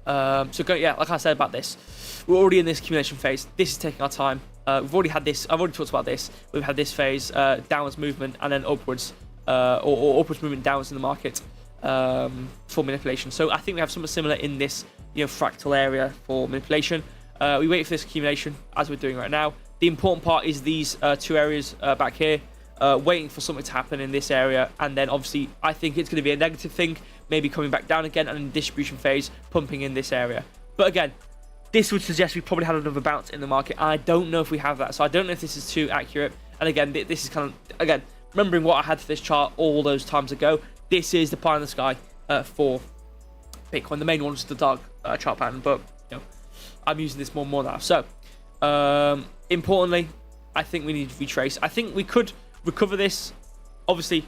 Like I said about this, we're already in this accumulation phase. This is taking our time. We've already had this. I've already talked about this. We've had this phase, downwards movement, and then upwards, or upwards movement downwards in the market for manipulation. So I think we have something similar in this, fractal area for manipulation. We wait for this accumulation as we're doing right now. The important part is these two areas back here. Waiting for something to happen in this area, and then obviously I think it's going to be a negative thing, maybe coming back down again, and in distribution phase pumping in this area. But again, this would suggest we probably had another bounce in the market. I don't know if we have that, so I don't know if this is too accurate. And again, this is kind of, again, remembering what I had for this chart all those times ago. This is the pie in the sky for Bitcoin. The main one is the dark chart pattern, but I'm using this more and more now. So importantly, I think we need to retrace. I think we could recover this. Obviously,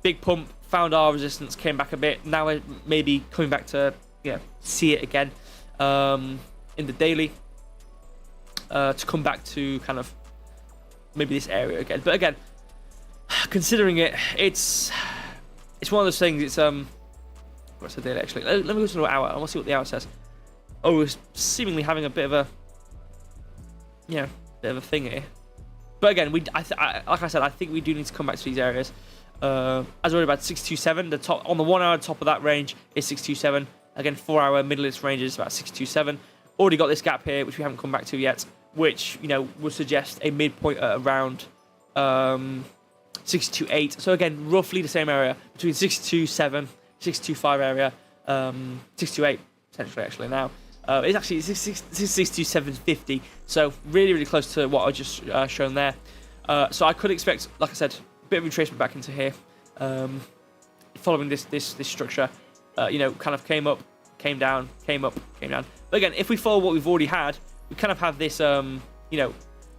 big pump, found our resistance, came back a bit. Now we're maybe coming back to see it again in the daily to come back to kind of maybe this area again. But again, considering it's one of those things. It's what's the daily actually? Let me go to the hour. I want to see what the hour says. Oh, we're seemingly having a bit of a bit of a thing here. But again, like I said, I think we do need to come back to these areas. As we're about 627, the top on the 1 hour top of that range is 627. Again, 4 hour middle of this range is about 627. Already got this gap here, which we haven't come back to yet, which would suggest a midpoint at around 628. So again, roughly the same area between 627, 625 area, 628 essentially actually now. It's actually 62750, so really, really close to what I just shown there. So I could expect, like I said, a bit of retracement back into here, following this structure. Kind of came up, came down, came up, came down. But again, if we follow what we've already had, we kind of have this,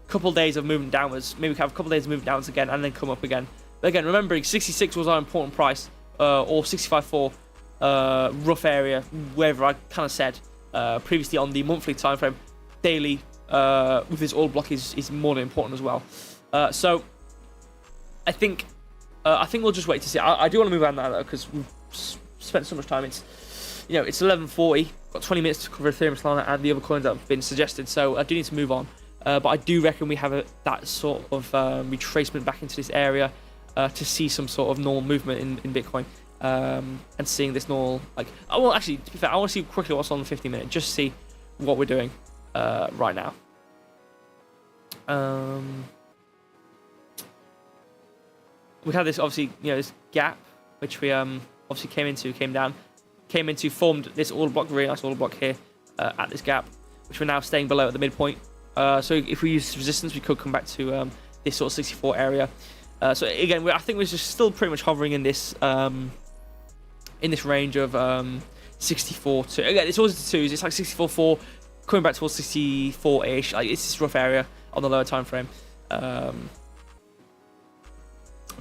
couple days of movement downwards. Maybe we have a couple days of movement downwards again, and then come up again. But again, remembering 66 was our important price, or 65.4 rough area, wherever I kind of said. Previously on the monthly time frame, daily with this oil block is more than important as well. So I think we'll just wait to see. I do want to move on now though, because we've spent so much time. It's 11:40. Got 20 minutes to cover Ethereum, Solana, and the other coins that have been suggested. So I do need to move on. But I do reckon we have that sort of retracement back into this area to see some sort of normal movement in Bitcoin. And seeing this normal, actually, to be fair, I want to see quickly what's on the 50-minute, just to see what we're doing right now. We had this, obviously, this gap, which we obviously came into, formed this order block, really nice order block here at this gap, which we're now staying below at the midpoint. So if we use resistance, we could come back to this sort of 64 area. So again, I think we're just still pretty much hovering in this range of 64 to, again, it's always the twos. It's like 64.4 coming back towards 64-ish. Like, it's this rough area on the lower time frame.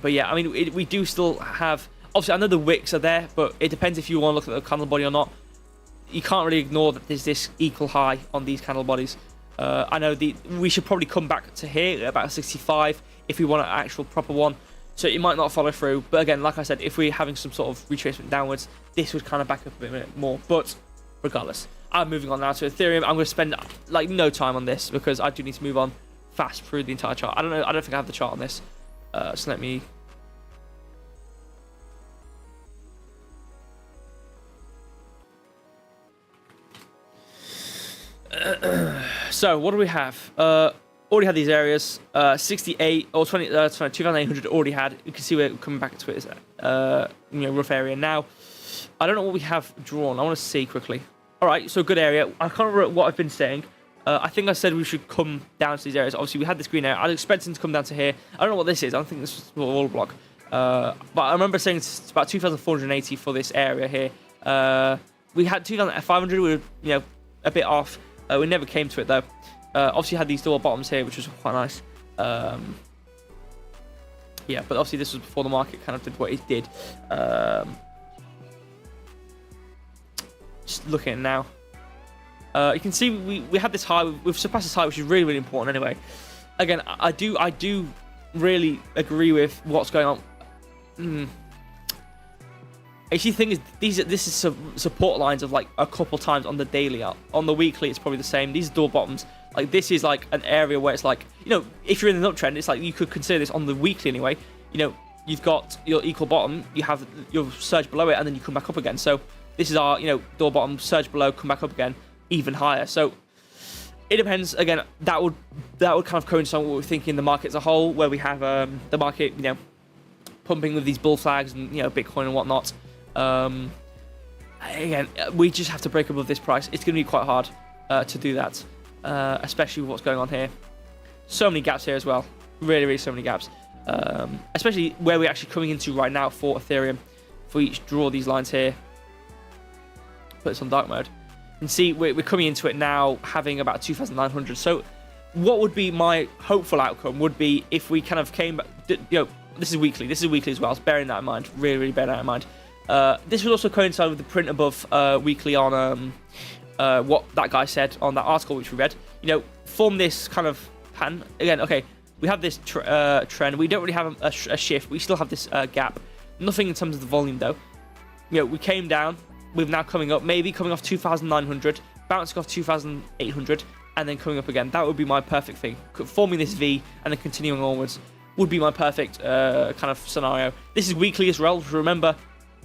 But yeah, I mean, we do still have, obviously I know the wicks are there, but it depends if you want to look at the candle body or not. You can't really ignore that there's this equal high on these candle bodies. I know we should probably come back to here at about 65 if we want an actual proper one. So it might not follow through. But again, like I said, if we're having some sort of retracement downwards, this would kind of back up a bit more. But regardless, I'm moving on now to Ethereum. I'm going to spend no time on this because I do need to move on fast through the entire chart. I don't know. I don't think I have the chart on this. So let me. So what do we have? already had these areas. 68 or 2,800 already had. You can see we're coming back to it. Rough area now. I don't know what we have drawn. I want to see quickly. All right, so good area. I can't remember what I've been saying. I think I said we should come down to these areas. Obviously, we had this green area. I was expecting to come down to here. I don't know what this is. I don't think this is a wall block. But I remember saying it's about 2,480 for this area here. We had 2,500. We were, a bit off. We never came to it though. Obviously, had these door bottoms here, which was quite nice. Yeah, but obviously this was before the market kind of did what it did. Just looking at it now. You can see we had this high. We've surpassed this high, which is really, really important anyway. Again, I do really agree with what's going on. Actually, the thing is, this is support lines of like a couple times on the daily. On the weekly, it's probably the same. These door bottoms, like this is like an area where it's like, if you're in an uptrend, it's like you could consider this on the weekly anyway. You've got your equal bottom, you have your surge below it, and then you come back up again. So this is our, door bottom, surge below, come back up again, even higher. So it depends. Again, that would kind of coincide with what we're thinking in the market as a whole, where we have the market, pumping with these bull flags and Bitcoin and whatnot. Again, we just have to break above this price. It's going to be quite hard to do that, especially with what's going on here. So many gaps here as well. Really, really so many gaps. Especially where we're actually coming into right now for Ethereum. If we draw these lines here, put this on dark mode, and see we're coming into it now having about 2,900. So what would be my hopeful outcome would be if we kind of came back, this is weekly as well, so bearing that in mind, really, really bearing that in mind. This would also coincide with the print above weekly on what that guy said on that article which we read. Form this kind of pattern. Again, okay, we have this trend. We don't really have a shift. We still have this gap. Nothing in terms of the volume though. We came down. We're now coming up, maybe coming off 2,900, bouncing off 2,800, and then coming up again. That would be my perfect thing. Forming this V and then continuing onwards would be my perfect kind of scenario. This is weekly as well. Remember,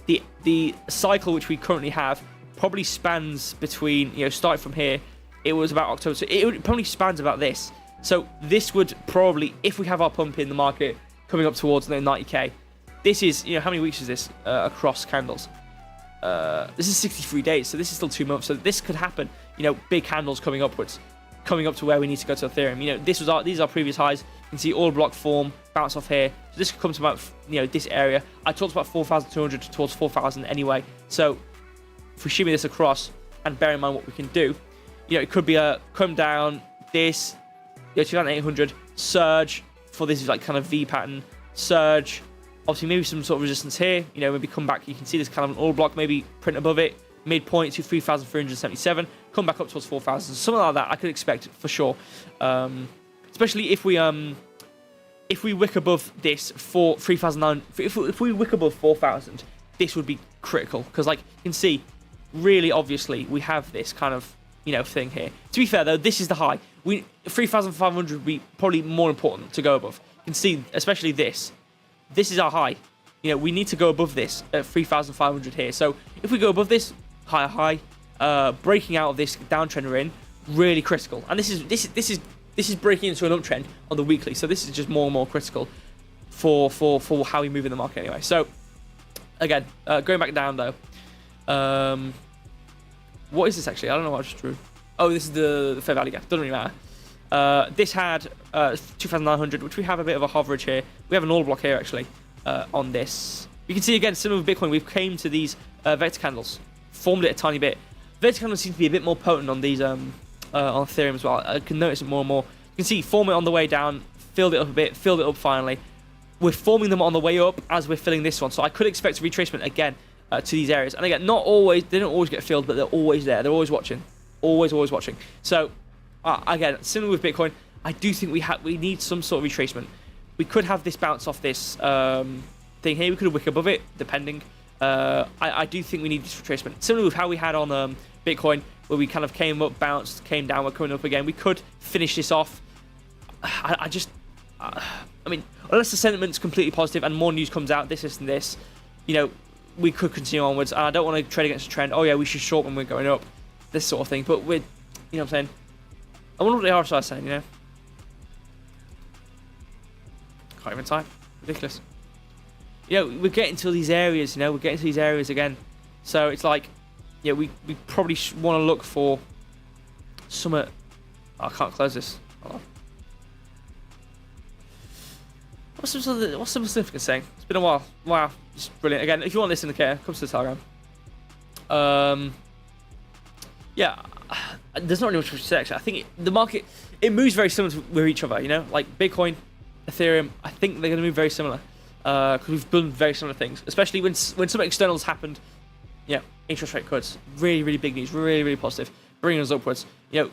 the cycle which we currently have probably spans between, starting from here, it was about October, so it probably spans about this. So this would probably, if we have our pump in the market coming up towards 90k, this is, how many weeks is this across candles? This is 63 days, so this is still 2 months. So this could happen, big candles coming upwards, coming up to where we need to go to Ethereum. These are our previous highs. You can see all block form, bounce off here. So this could come to about, this area. I talked about 4,200 towards 4,000 anyway. So if we shimmy this across and bear in mind what we can do, it could be a come down, this, 2,800, surge for this like kind of V pattern, surge, obviously maybe some sort of resistance here, maybe come back, you can see this kind of an all block, maybe print above it, midpoint to 3,377, come back up towards 4,000, something like that I could expect for sure. Especially if we wick above this for 3,009, if we wick above 4,000, this would be critical, because like you can see, really obviously we have this kind of thing here. To be fair though, this is the high. 3,500 would be probably more important to go above. You can see, especially this is our high. We need to go above this at 3,500 here. So if we go above this high, breaking out of this downtrend we're in, really critical. And this is breaking into an uptrend on the weekly. So this is just more and more critical for how we move in the market anyway. So again, going back down though. What is this actually? I don't know what I just drew. Oh, this is the fair value gap. Doesn't really matter. This had 2,900, which we have a bit of a hoverage here. We have an all block here actually on this. You can see again, similar with Bitcoin, we've came to these vector candles, formed it a tiny bit. Vector candles seem to be a bit more potent on these on Ethereum as well. I can notice it more and more. You can see form it on the way down, filled it up a bit, filled it up finally. We're forming them on the way up as we're filling this one. So I could expect a retracement again to these areas. And again, they don't always get filled, but they're always there. They're always watching. Always watching. So again, similar with Bitcoin, I do think we need some sort of retracement. We could have this bounce off this thing here. We could have wick above it, depending. I do think we need this retracement. Similar with how we had on Bitcoin, where we kind of came up, bounced, came down, we're coming up again. We could finish this off. I mean, unless the sentiment's completely positive and more news comes out, this and this, we could continue onwards. And I don't want to trade against the trend. Oh yeah, we should short when we're going up, this sort of thing. But we're, what I'm saying? I wonder what the RSI is saying, can't even type. Ridiculous. You know, we're getting to these areas. You know, we're getting to these areas again. So it's like, yeah, we probably want to look for some. I can't close this. Hold on. What's the significance saying? It's been a while. Wow, it's brilliant. Again, if you want this indicator, come to the Telegram. Yeah, there's not really much to say actually. I think the market, it moves very similar with each other. You know, like Bitcoin, Ethereum. I think they're going to move very similar because we've done very similar things. Especially when some externals happened. Yeah, interest rate cuts. Really, really big news. Really, really positive. Bringing us upwards. You know,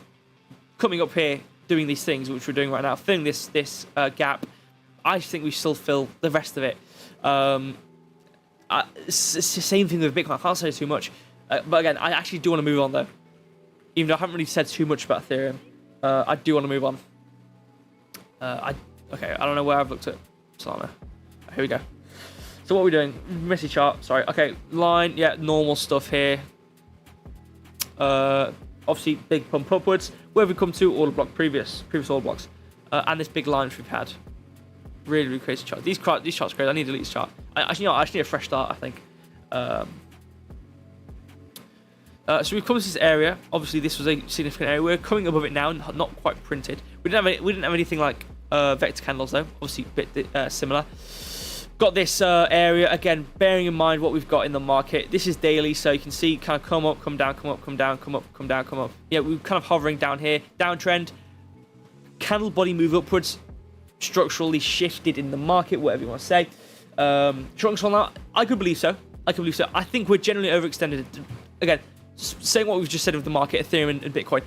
coming up here, doing these things which we're doing right now, filling this gap. I think we still fill the rest of it. It's the same thing with Bitcoin. I can't say too much. But again, I actually do want to move on though. Even though I haven't really said too much about Ethereum, I do want to move on. Okay, I don't know where I've looked at Solana. Here we go. So what are we doing? Messy chart, sorry. Okay, line, yeah, normal stuff here. Obviously, big pump upwards. Where have we come to? Order block, previous order blocks. And this big line which we've had. Really, really crazy chart. These charts are great. I need to delete this chart. I actually need a fresh start, I think. So we've come to this area. Obviously, this was a significant area. We're coming above it now, not quite printed. We didn't have anything like vector candles though. Obviously, a bit similar. Got this area again. Bearing in mind what we've got in the market. This is daily, so you can see kind of come up, come down, come up, come down, come up, come down, come up. Yeah, we're kind of hovering down here. Downtrend. Candle body move upwards. Structurally shifted in the market, whatever you want to say. Trunks on that, I could believe so. I think we're generally overextended. Again, saying what we've just said with the market, Ethereum and Bitcoin.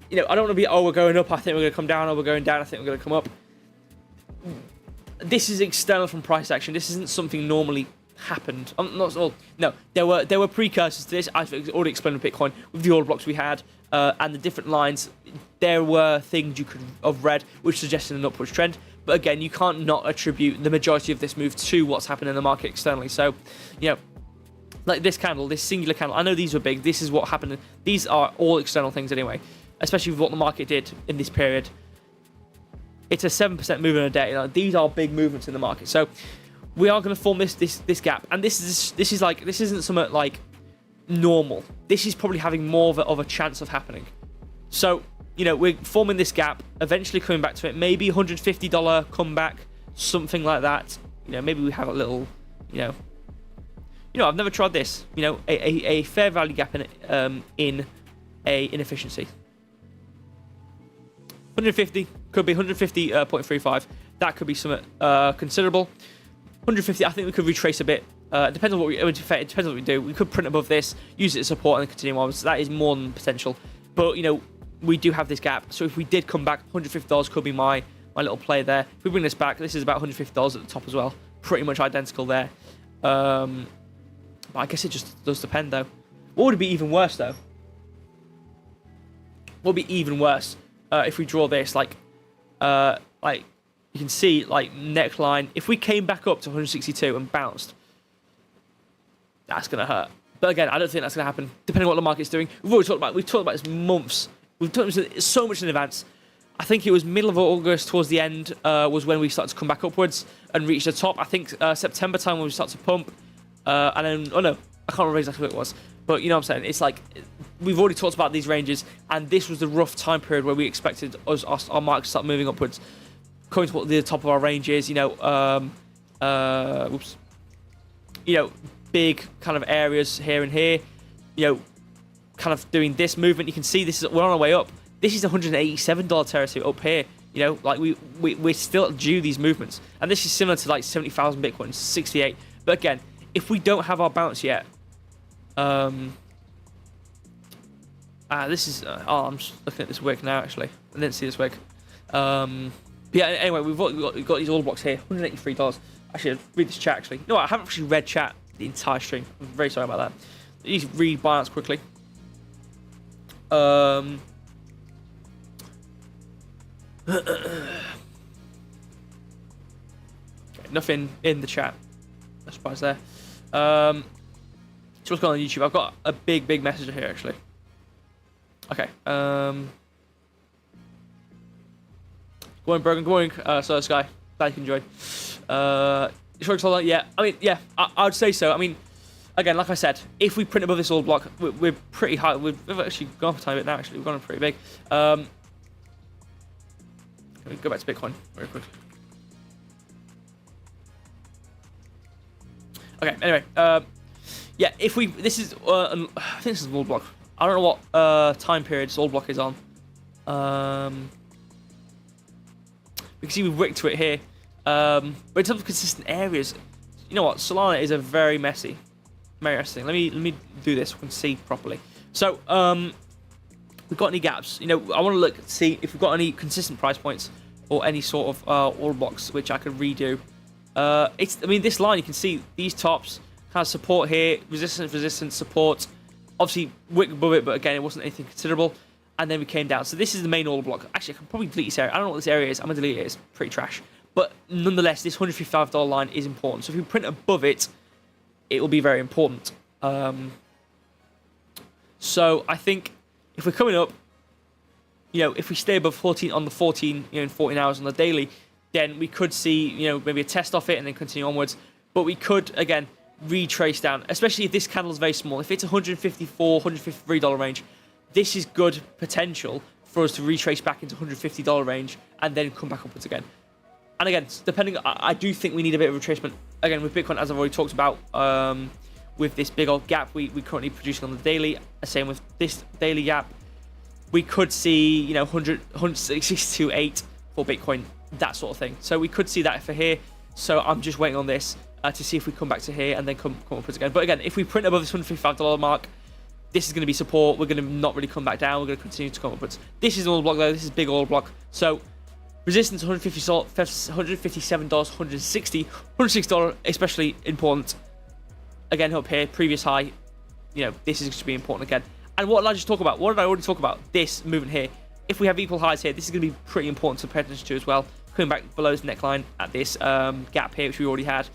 You know, I don't want to be, we're going up, I think we're going to come down, or we're going down, I think we're going to come up. This is external from price action. This isn't something normally happened. Not at all. No, there were precursors to this. I've already explained with Bitcoin, with the order blocks we had, and the different lines. There were things you could have read which suggested an upwards trend. But again, you can't not attribute the majority of this move to what's happened in the market externally. So, you know, like this candle, this singular candle, I know these were big. This is what happened. These are all external things anyway, especially with what the market did in this period. It's a 7% movement a day. You know, these are big movements in the market. So we are going to form this gap. And this isn't something like normal. This is probably having more of a chance of happening. So, you know, we're forming this gap, eventually coming back to it. Maybe $150 comeback, something like that. You know, maybe we have a little, you know, I've never tried this. You know, a fair value gap in a inefficiency. 150 could be 150.35. That could be something considerable. 150, I think we could retrace a bit. It depends on what we do. We could print above this, use it as support, and then continue on. So that is more than potential. But you know, we do have this gap. So if we did come back, $150 could be my little play there. If we bring this back, this is about $150 at the top as well. Pretty much identical there. But I guess it just does depend though. What would it be even worse though? What would be even worse if we draw this like you can see like neckline. If we came back up to 162 and bounced, that's gonna hurt. But again, I don't think that's gonna happen. Depending on what the market's doing. We've talked about this months. We've talked about it so much in advance. I think it was middle of August towards the end was when we started to come back upwards and reach the top. I think September time when we started to pump. And then, oh no, I can't remember exactly what it was. But you know what I'm saying? It's like, we've already talked about these ranges, and this was the rough time period where we expected our market to start moving upwards. Coming to what the top of our range is, you know, you know, big kind of areas here and here, you know, kind of doing this movement. You can see we're on our way up. This is $187 territory up here. You know, like we're still due these movements. And this is similar to like 70,000 Bitcoins, 68. But again, if we don't have our bounce yet, this is, I'm just looking at this wick now, actually. I didn't see this wick. But yeah, anyway, we've got these order blocks here, $183. Actually, I'll read this chat, actually. No, I haven't actually read chat the entire stream. I'm very sorry about that. Please read Binance quickly. Okay, nothing in the chat. No surprise there. So what's going on YouTube? I've got a big message here, actually. Okay. Going Bergen, going. So this guy. Glad you enjoyed. Short color, yeah. I mean, yeah, I would say so. I mean, again, like I said, if we print above this order block, we're pretty high. We've actually gone for a tiny bit now. Actually, we've gone pretty big. Can we go back to Bitcoin very quickly? Okay. Anyway, yeah. If we, this is, I think this is an order block. I don't know what time period this order block is on. We can see we've wicked to it here. But in terms of consistent areas, you know what? Solana is a very messy thing. Let me do this so we can see properly. So, we've got any gaps? You know, I want to look see if we've got any consistent price points or any sort of order blocks which I could redo. I mean, this line, you can see these tops kind of support here, resistance, support. Obviously, wick above it, but again, it wasn't anything considerable. And then we came down. So this is the main order block. Actually, I can probably delete this area. I don't know what this area is. I'm going to delete it. It's pretty trash. But nonetheless, this $155 line is important. So if we print above it, it will be very important. So I think if we're coming up, you know, if we stay above 14 on the 14, you know, in 14 hours on the daily, then we could see, you know, maybe a test off it and then continue onwards. But we could, again, retrace down, especially if this candle is very small. If it's $154, $153 range, this is good potential for us to retrace back into $150 range and then come back upwards again. And again, depending, I do think we need a bit of retracement. Again, with Bitcoin, as I've already talked about, with this big old gap we currently producing on the daily, same with this daily gap, we could see, you know, 162.8 for Bitcoin, that sort of thing. So we could see that for here. So I'm just waiting on this to see if we come back to here and then come upwards again. But again, if we print above this $155 mark, this is going to be support. We're going to not really come back down. We're going to continue to come upwards. This is an order block though. This is a big order block. So resistance $157, $160, especially important. Again, up here, previous high. You know, this is going to be important again. And what did I just talk about? What did I already talk about? This movement here. If we have equal highs here, this is going to be pretty important to pay attention to as well. Coming back below this neckline at this gap here, which we already had.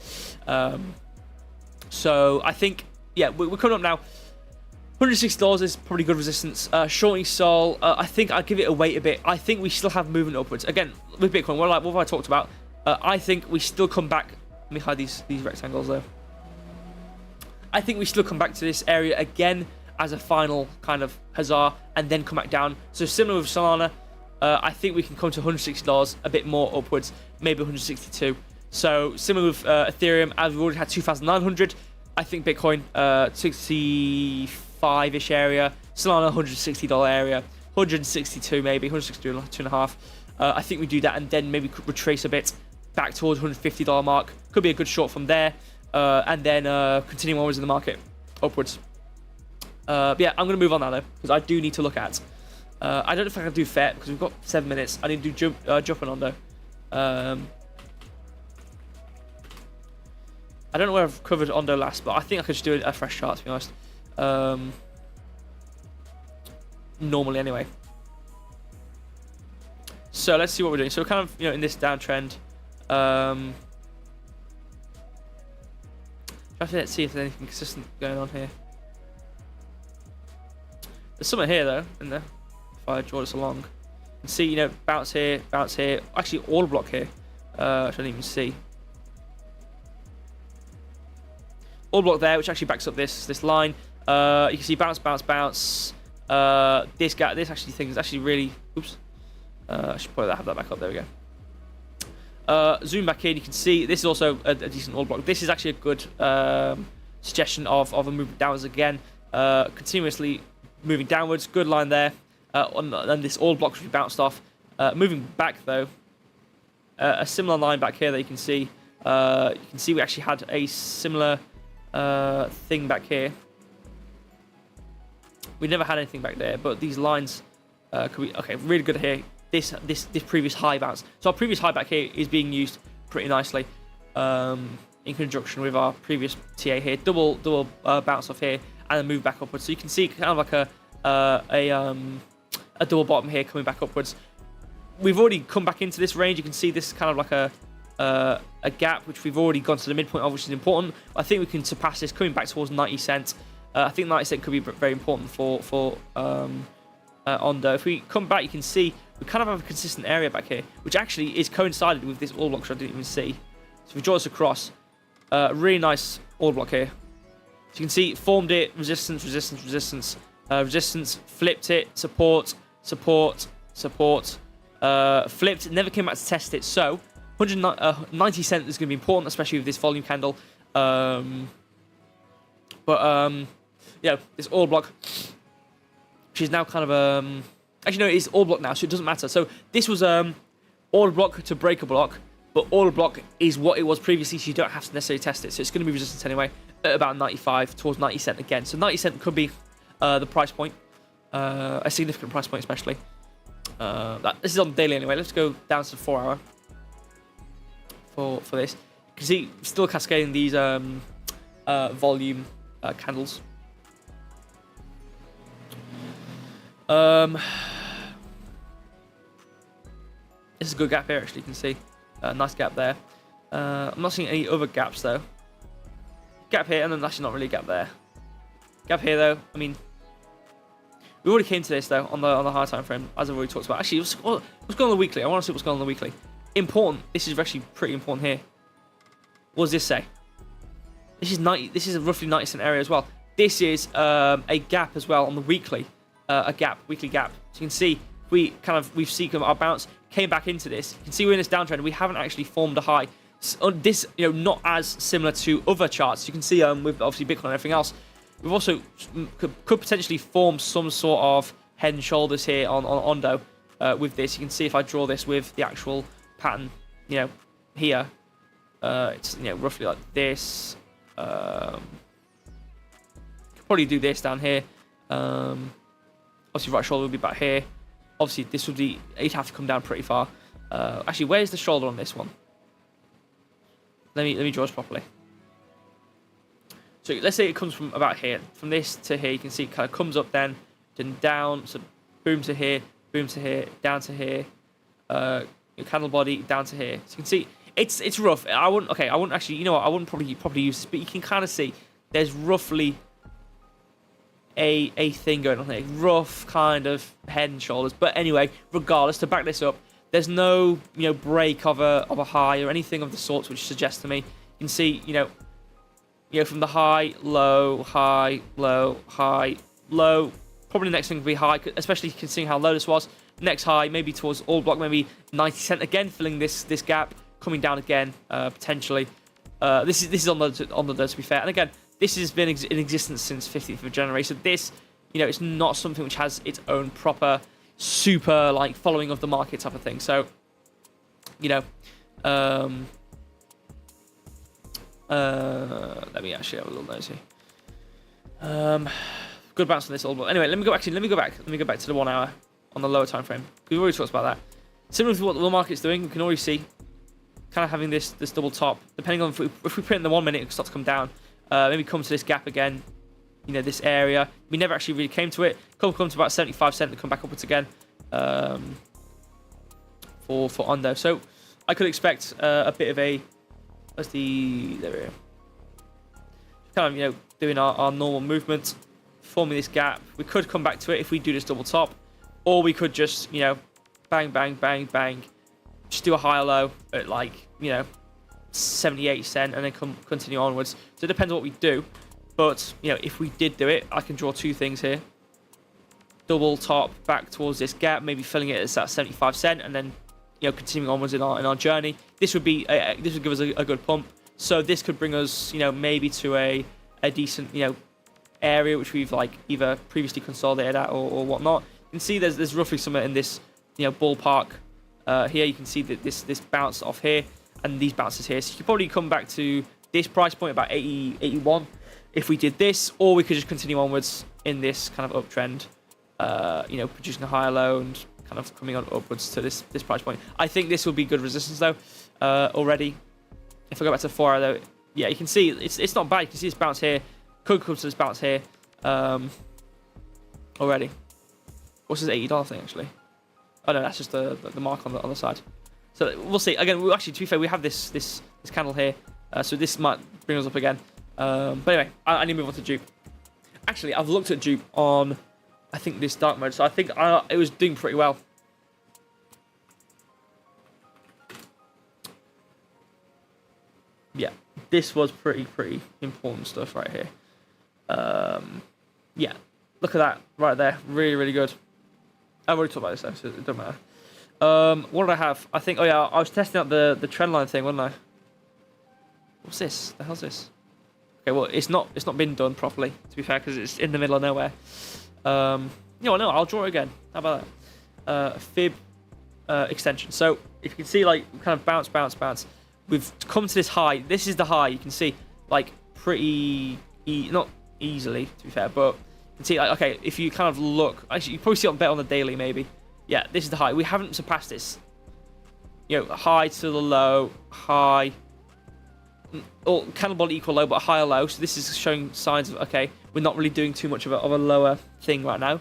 So I think, yeah, we're coming up now. $160 is probably good resistance. Shorting Sol, I think I'd give it a wait a bit. I think we still have movement upwards. Again, with Bitcoin, what have I talked about? I think we still come back. Let me hide these rectangles though. I think we still come back to this area again as a final kind of huzzah and then come back down. So similar with Solana, I think we can come to $160 a bit more upwards, maybe 162. So similar with Ethereum, as we've already had 2,900. I think Bitcoin 65-ish area, Solana $160 area, 162 maybe, 162.5. I think we do that and then maybe could retrace a bit back towards $150 mark. Could be a good short from there, and then continue onwards in the market upwards. But yeah, I'm going to move on now though, because I do need to look at. I don't know if I can do FET because we've got 7 minutes. I need to do jumping on though. I don't know where I've covered Ondo last, but I think I could just do a fresh chart, to be honest. Normally, anyway. So let's see what we're doing. So we're kind of, you know, in this downtrend. Let's see if there's anything consistent going on here. There's something here though, in there. If I draw this along, you can see, you know, bounce here, bounce here. Actually, order block here. I don't even see. Order block there, which actually backs up this line. You can see bounce, bounce, bounce. This actually thing is actually really. Oops. I should probably have that back up. There we go. Zoom back in. You can see this is also a decent order block. This is actually a good suggestion of a movement downwards again. Continuously moving downwards. Good line there. And this order block should be bounced off. Moving back though, a similar line back here that you can see. You can see we actually had a similar thing back here. We never had anything back there, but these lines could be okay. Really good here. This previous high bounce. So our previous high back here is being used pretty nicely in conjunction with our previous TA here. Double bounce off here and then move back upwards. So you can see kind of like a double bottom here coming back upwards. We've already come back into this range. You can see this is kind of like a gap which we've already gone to the midpoint of, which is important. I think we can surpass this coming back towards 90 cents. I think 90 cents could be very important for Ondo. If we come back, you can see we kind of have a consistent area back here, which actually is coincided with this order block, which I didn't even see. So if we draw this across, really nice order block here. So you can see, formed it, resistance, resistance, resistance, resistance, flipped it, support, support, support, flipped, never came back to test it. So 190 cent is going to be important, especially with this volume candle. This order block, which is now kind of actually no, it is order block now, so it doesn't matter. So this was order block to break a block, but order block is what it was previously, so you don't have to necessarily test it. So it's going to be resistance anyway at about 95 towards 90 cent again. So 90 cent could be the price point, a significant price point especially. This is on the daily anyway. Let's go down to the 4 hour for this. You can see still cascading these volume candles. This is a good gap here, actually. You can see nice gap there. I'm not seeing any other gaps though. Gap here, and then actually not really a gap there. Gap here though. I mean, we already came to this though on the higher time frame, as I've already talked about. Actually, what's going on the weekly? I want to see what's going on the weekly. Important. This is actually pretty important here. What does this say? This is 90. This is a roughly 90 cent area as well. This is a gap as well on the weekly. Weekly gap. So you can see we've seen our bounce, came back into this. You can see we're in this downtrend. We haven't actually formed a high. This, not as similar to other charts. You can see with obviously Bitcoin and everything else. We've also could potentially form some sort of head and shoulders here on Ondo with this. You can see if I draw this with the actual pattern, here, it's roughly like this. Could probably do this down here. Obviously, right shoulder would be back here. Obviously, this would be, you'd have to come down pretty far. Actually, where's the shoulder on this one? Let me draw this properly. So let's say it comes from about here. From this to here, you can see it kind of comes up then down. So boom to here, down to here. Your candle body down to here. So you can see it's rough. I wouldn't actually, I wouldn't probably use this, but you can kind of see there's roughly a thing going on here, rough kind of head and shoulders. But anyway, regardless, to back this up, there's no break of a high or anything of the sorts, which suggests to me you can see from the high, low, high, low, high, low. Probably the next thing will be high, especially considering how low this was. Next high, maybe towards all block, maybe 90 cent again, filling this gap, coming down again potentially. This is on the to be fair, and again, this has been in existence since 15th of January. So this, it's not something which has its own proper, super like following of the market type of thing. So, let me actually have a little nose here. Good bounce on this all. Anyway, let me go back to the 1 hour on the lower time frame. We've already talked about that. Similar to what the market's doing, we can already see kind of having this double top. Depending on if we put it in the 1 minute, it starts to come down. Maybe come to this gap again, this area. We never actually really came to it. Come to about 75 cent and come back upwards again for Ondo. So I could expect a bit of a, there we go. Kind of doing our normal movement, forming this gap. We could come back to it if we do this double top, or we could just bang bang bang bang, just do a higher low at 78 cent and then continue onwards. So it depends on what we do, but if we did do it, I can draw two things here: double top back towards this gap, maybe filling it at that 75 cent, and then continuing onwards in our journey. This would give us a good pump. So this could bring us maybe to a decent area which we've either previously consolidated at or whatnot. You can see there's roughly somewhere in this ballpark here. You can see that this bounce off here and these bounces here. So you could probably come back to this price point about 80, 81 if we did this, or we could just continue onwards in this kind of uptrend, producing a higher low and kind of coming on upwards to this price point. I think this will be good resistance though already. If I go back to 4 hour though, yeah, you can see it's not bad. You can see this bounce here, could come to this bounce here already. What's this $80 thing actually? Oh no, that's just the mark on the other side. So we'll see. Again, to be fair, we have this candle here, so this might bring us up again. But anyway, I need to move on to dupe. Actually, I've looked at dupe on, I think, this dark mode, so I think it was doing pretty well. yeah, this was pretty important stuff right here. Yeah, look at that right there, really good. I've already talked about this though, so it doesn't matter. What did I have? I think, oh yeah, I was testing out the trend line thing, wasn't I? What's this? The hell's this? Okay, well, it's not been done properly, to be fair, because it's in the middle of nowhere. You know, no, I'll draw it again. How about that? Fib extension. So if you can see, like, kind of bounce. We've come to this high. This is the high. You can see, like, pretty not easily, to be fair, but you can see, like, okay, if you kind of look, actually, you probably see it better on the daily, maybe. Yeah, this is the high. We haven't surpassed this. You know, high to the low, high. Or cannibal equal low, but higher low. So this is showing signs of, okay, we're not really doing too much of a lower thing right now.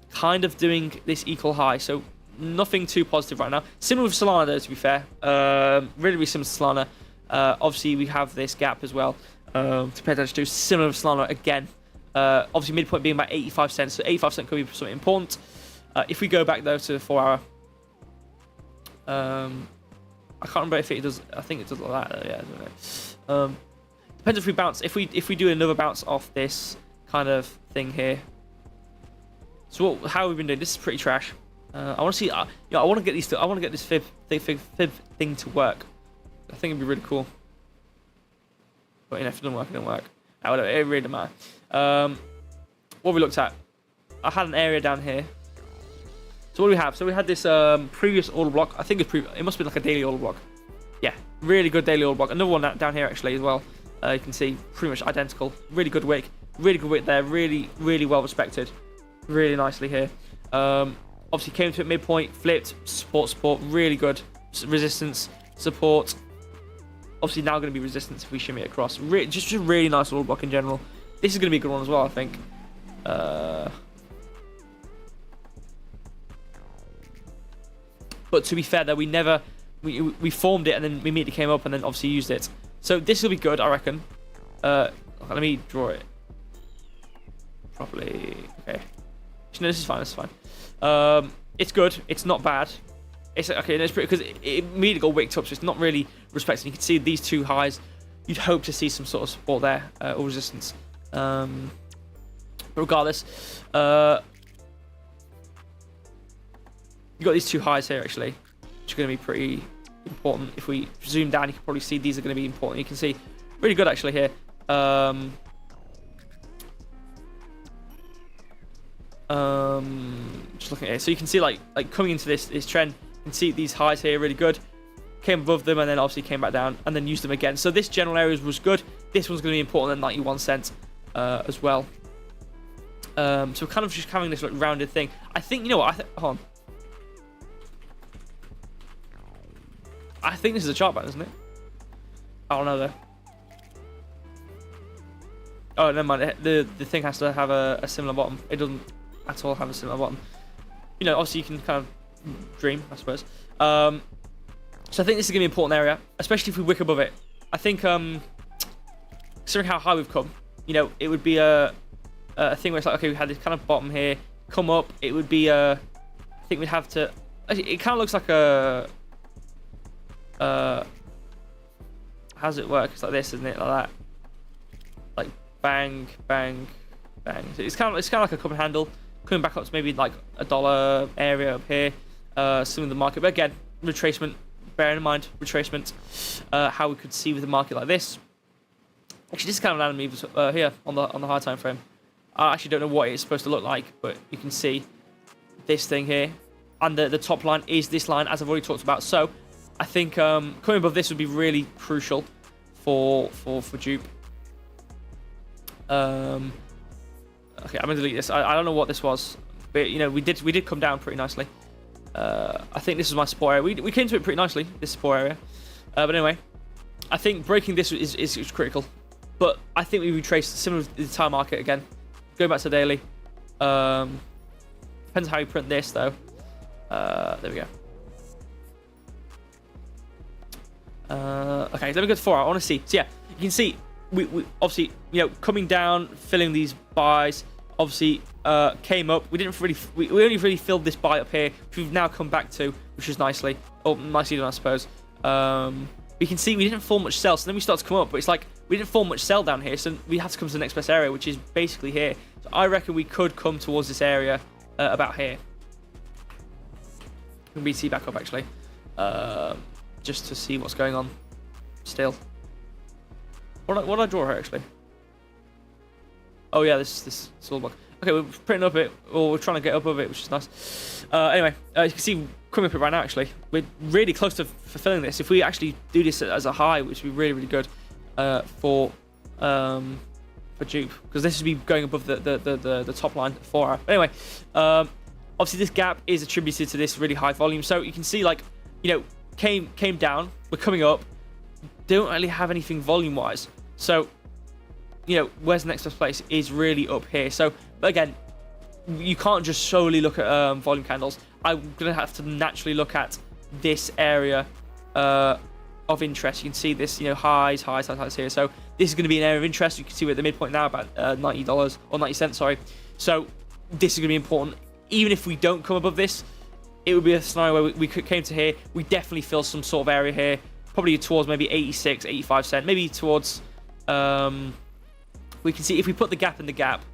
Kind of doing this equal high, so nothing too positive right now. Similar with Solana though, to be fair. Really similar to Solana. Obviously we have this gap as well to pay attention to. Similar with Solana again. Obviously midpoint being about 85 cents, so 85 cents could be something important. If we go back though to the 4 hour, I can't remember if it does. I think it does like that. Yeah, I don't know. Depends if we bounce. If we do another bounce off this kind of thing here. So how have we been doing? This is pretty trash. I want to see. I want to get these. I want to get this fib thing to work. I think it'd be really cool. But you know, if it doesn't work, it doesn't work. Whatever, it really doesn't matter. What we looked at. I had an area down here. So what do we have? So we had this previous order block. I think it must be like a daily order block. Yeah, really good daily order block. Another one down here actually as well. You can see pretty much identical. Really good wick. Really good wick there. Really well respected. Really nicely here. Obviously came to it midpoint, flipped, support. Really good. Resistance, support. Obviously now going to be resistance if we shimmy it across. Just a really nice order block in general. This is going to be a good one as well, I think. But to be fair, though, we formed it and then we immediately came up and then obviously used it. So this will be good, I reckon. Let me draw it properly. Okay. No, this is fine. This is fine. It's good. It's not bad. It's okay. It's pretty because it immediately got wicked up, so it's not really respected. You can see these two highs. You'd hope to see some sort of support there or resistance. But regardless, you've got these two highs here, actually, which are going to be pretty important. If we zoom down, you can probably see these are going to be important. You can see really good, actually, here. Just looking at it. So you can see, like coming into this trend, you can see these highs here, really good. Came above them, and then obviously came back down, and then used them again. So this general area was good. This one's going to be important at 91 cents as well. So we're kind of just having this like rounded thing. I think, you know what, hold on. I think this is a chart pattern, isn't it? I don't know though. Oh, never mind. The thing has to have a similar bottom. It doesn't at all have a similar bottom. You know, obviously you can kind of dream, I suppose. So I think this is going to be an important area, especially if we wick above it. I think, considering how high we've come, you know, it would be a thing where it's like, okay, we had this kind of bottom here, come up. It would be I think we'd have to. Actually, it kind of looks like a. How does it work? It's like this, isn't it? Like that. Like bang, bang, bang. So it's kind of like a cup and handle, coming back up to maybe like $1 area up here. Some of the market, but again, retracement. Bearing in mind retracement, how we could see with the market like this. Actually, this is kind of an anomaly here on the high time frame. I actually don't know what it's supposed to look like, but you can see this thing here, and the top line is this line, as I've already talked about. So I think coming above this would be really crucial for dupe. Okay, I'm gonna delete this. I don't know what this was, but you know we did come down pretty nicely. I think this is my support area. We came to it pretty nicely, this support area. But anyway, I think breaking this is critical. But I think we retrace similar to the entire market again. Going back to daily. Depends how you print this though. There we go. Okay, let me go to 4 hour. I want to see. So yeah, you can see we obviously, you know, coming down, filling these buys. Obviously, came up. We only really filled this buy up here, which we've now come back to, which is nicely done, I suppose. we can see we didn't form much sell. So then we start to come up, but it's like we didn't form much sell down here. So we have to come to the next best area, which is basically here. So I reckon we could come towards this area about here. BTC back up actually, just to see what's going on. Still, what did I draw here actually? Oh yeah, this all block. Okay, we're printing up it, or we're trying to get up of it, which is nice. Anyway, you can see coming up it right now. Actually, we're really close to fulfilling this. If we actually do this as a high, which would be really good for dupe, because this would be going above the top line for our. Anyway, obviously this gap is attributed to this really high volume. So you can see, like, you know, came down. We're coming up. Don't really have anything volume wise. So, you know, where's the next best place is really up here. So, but again, you can't just solely look at volume candles. I'm gonna have to naturally look at this area of interest. You can see this, you know, highs here. So this is going to be an area of interest. You can see we're at the midpoint now, about $90 or 90 cents. Sorry. So this is going to be important. Even if we don't come above this, it would be a scenario where we came to here. We definitely feel some sort of area here, probably towards maybe 86, 85 cent, maybe towards. We can see if we put the gap in the gap,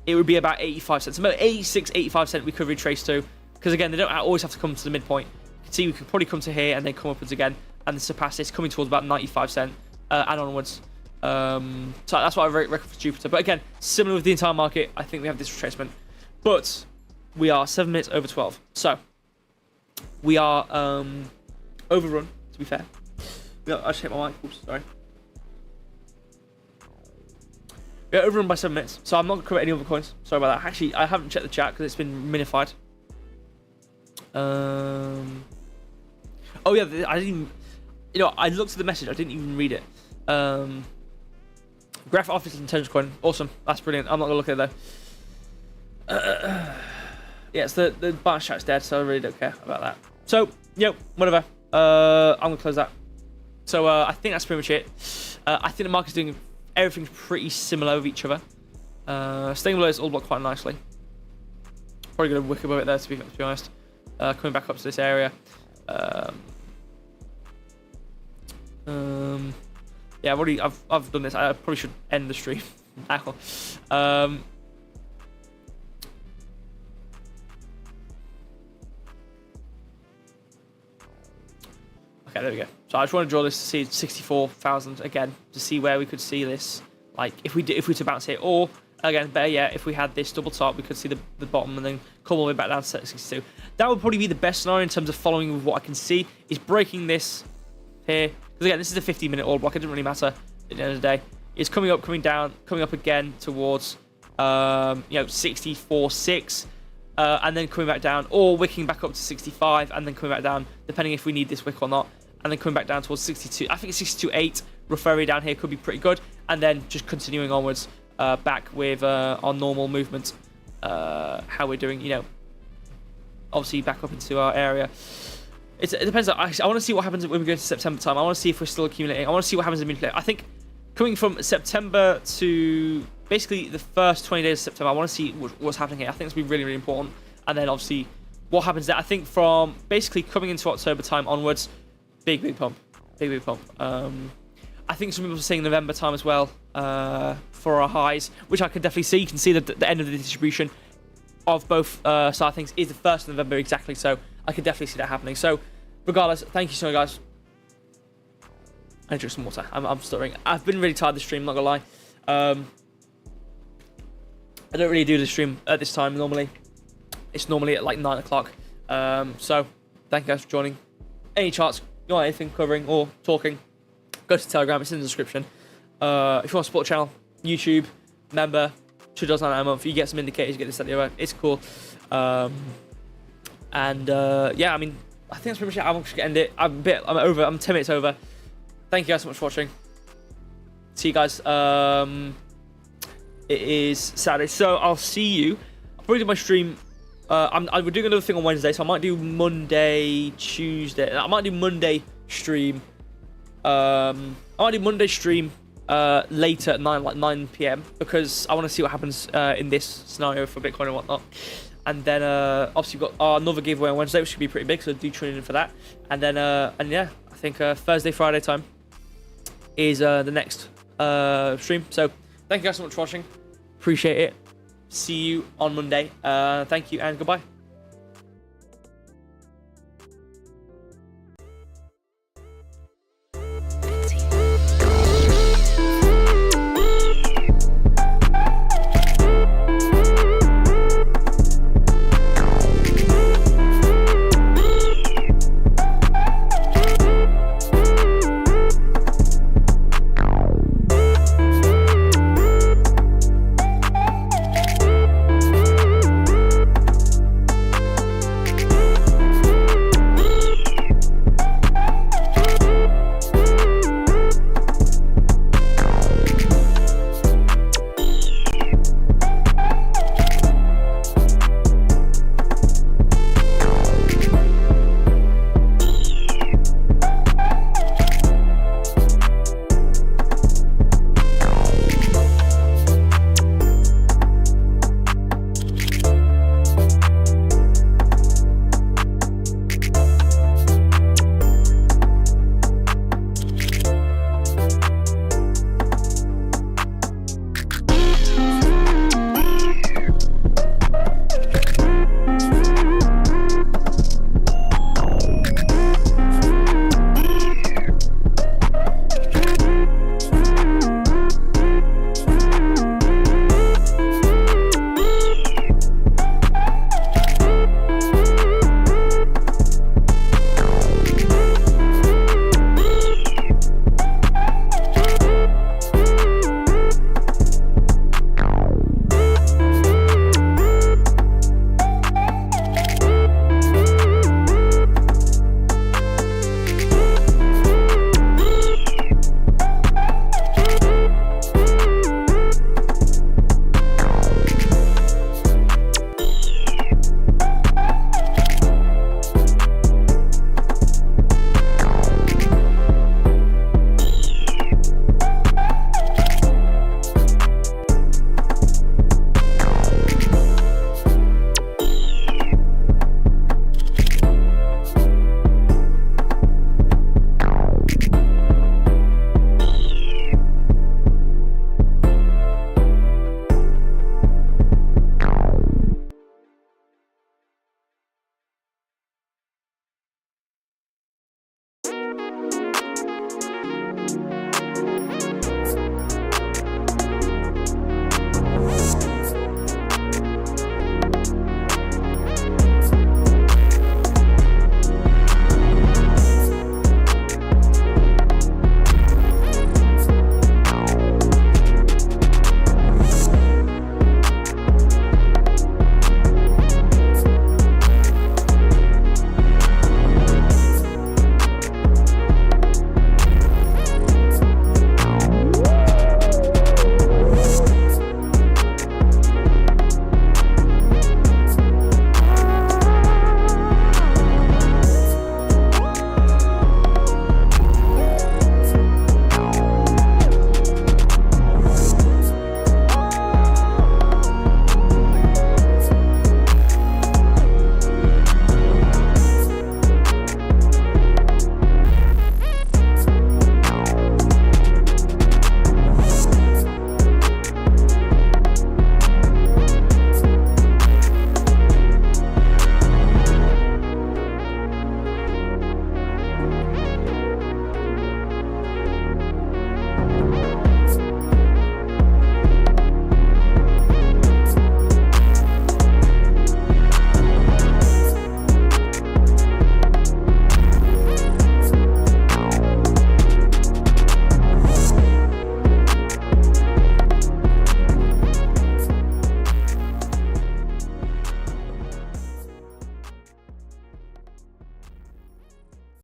it would be about 85 cents. About 86, 85 cent we could retrace to, because again, they don't always have to come to the midpoint. You can see we could probably come to here and then come upwards again and then surpass this, coming towards about 95 cent and onwards. So that's what I reckon for Jupiter. But again, similar with the entire market, I think we have this retracement. But we are 7 minutes over 12. So we are overrun, to be fair. I just hit my mic. Oops, sorry. We are overrun by 7 minutes, so I'm not going to cover any other coins. Sorry about that. Actually, I haven't checked the chat because it's been minified. Oh yeah, I didn't even, you know, I looked at the message, I didn't even read it. Graph Office Intelligence coin, awesome, that's brilliant. I'm not going to look at it though. Yeah, it's the balance chat's dead, so I really don't care about that. So, yo, whatever. I'm going to close that. So I think that's pretty much it. I think the market's doing everything's pretty similar with each other. Staying below is all blocked quite nicely. Probably going to wick above it there, to be honest. Coming back up to this area. Yeah, I've done this. I probably should end the stream now. Okay, there we go. So I just want to draw this to see 64,000 again, to see where we could see this. Like if we were to bounce here, or again, better yet, if we had this double top, we could see the bottom and then come all the way back down to 62. That would probably be the best scenario in terms of following with what I can see, is breaking this here. Because again, this is a 15-minute order block. It doesn't really matter at the end of the day. It's coming up, coming down, coming up again towards, you know, 64.6, and then coming back down, or wicking back up to 65, and then coming back down, depending if we need this wick or not, and then coming back down towards 62. I think 62.8 rough area down here could be pretty good, and then just continuing onwards. Back with our normal movement, how we're doing, you know, obviously back up into our area. It depends. I want to see what happens when we go to September time. I want to see if we're still accumulating. I want to see what happens in mid-play. I think coming from September to basically the first 20 days of September, I want to see what's happening here. I think it's going to be really, really important. And then obviously what happens there. I think from basically coming into October time onwards, big pump. Big pump. I think some people are saying November time as well for our highs, which I can definitely see. You can see the end of the distribution of both side of things is the 1st of November exactly. So I can definitely see that happening. So regardless, thank you so much, guys. I drink some water. I'm stuttering. I've been really tired this stream, not gonna lie. I don't really do the stream at this time normally. It's normally at like 9 o'clock. So thank you guys for joining. Any charts, you want anything covering or talking, go to Telegram, it's in the description. If you want to support the channel, YouTube, member, $2.99 a month, you get some indicators, you get this, that, the other. It's cool. Yeah, I mean, I think that's pretty much it. I'm just gonna end it. I'm 10 minutes over. Thank you guys so much for watching. See you guys. It is Saturday, so I'll see you. I'll probably do my stream. We're doing another thing on Wednesday, so I might do Monday, Tuesday. I might do Monday stream. I might do Monday stream later at 9 p.m. because I want to see what happens in this scenario for Bitcoin and whatnot. And then obviously we've got our another giveaway on Wednesday, which should be pretty big, so do tune in for that. And then and yeah, I think Thursday, Friday time is the next stream. So thank you guys so much for watching. Appreciate it. See you on Monday. Thank you and goodbye.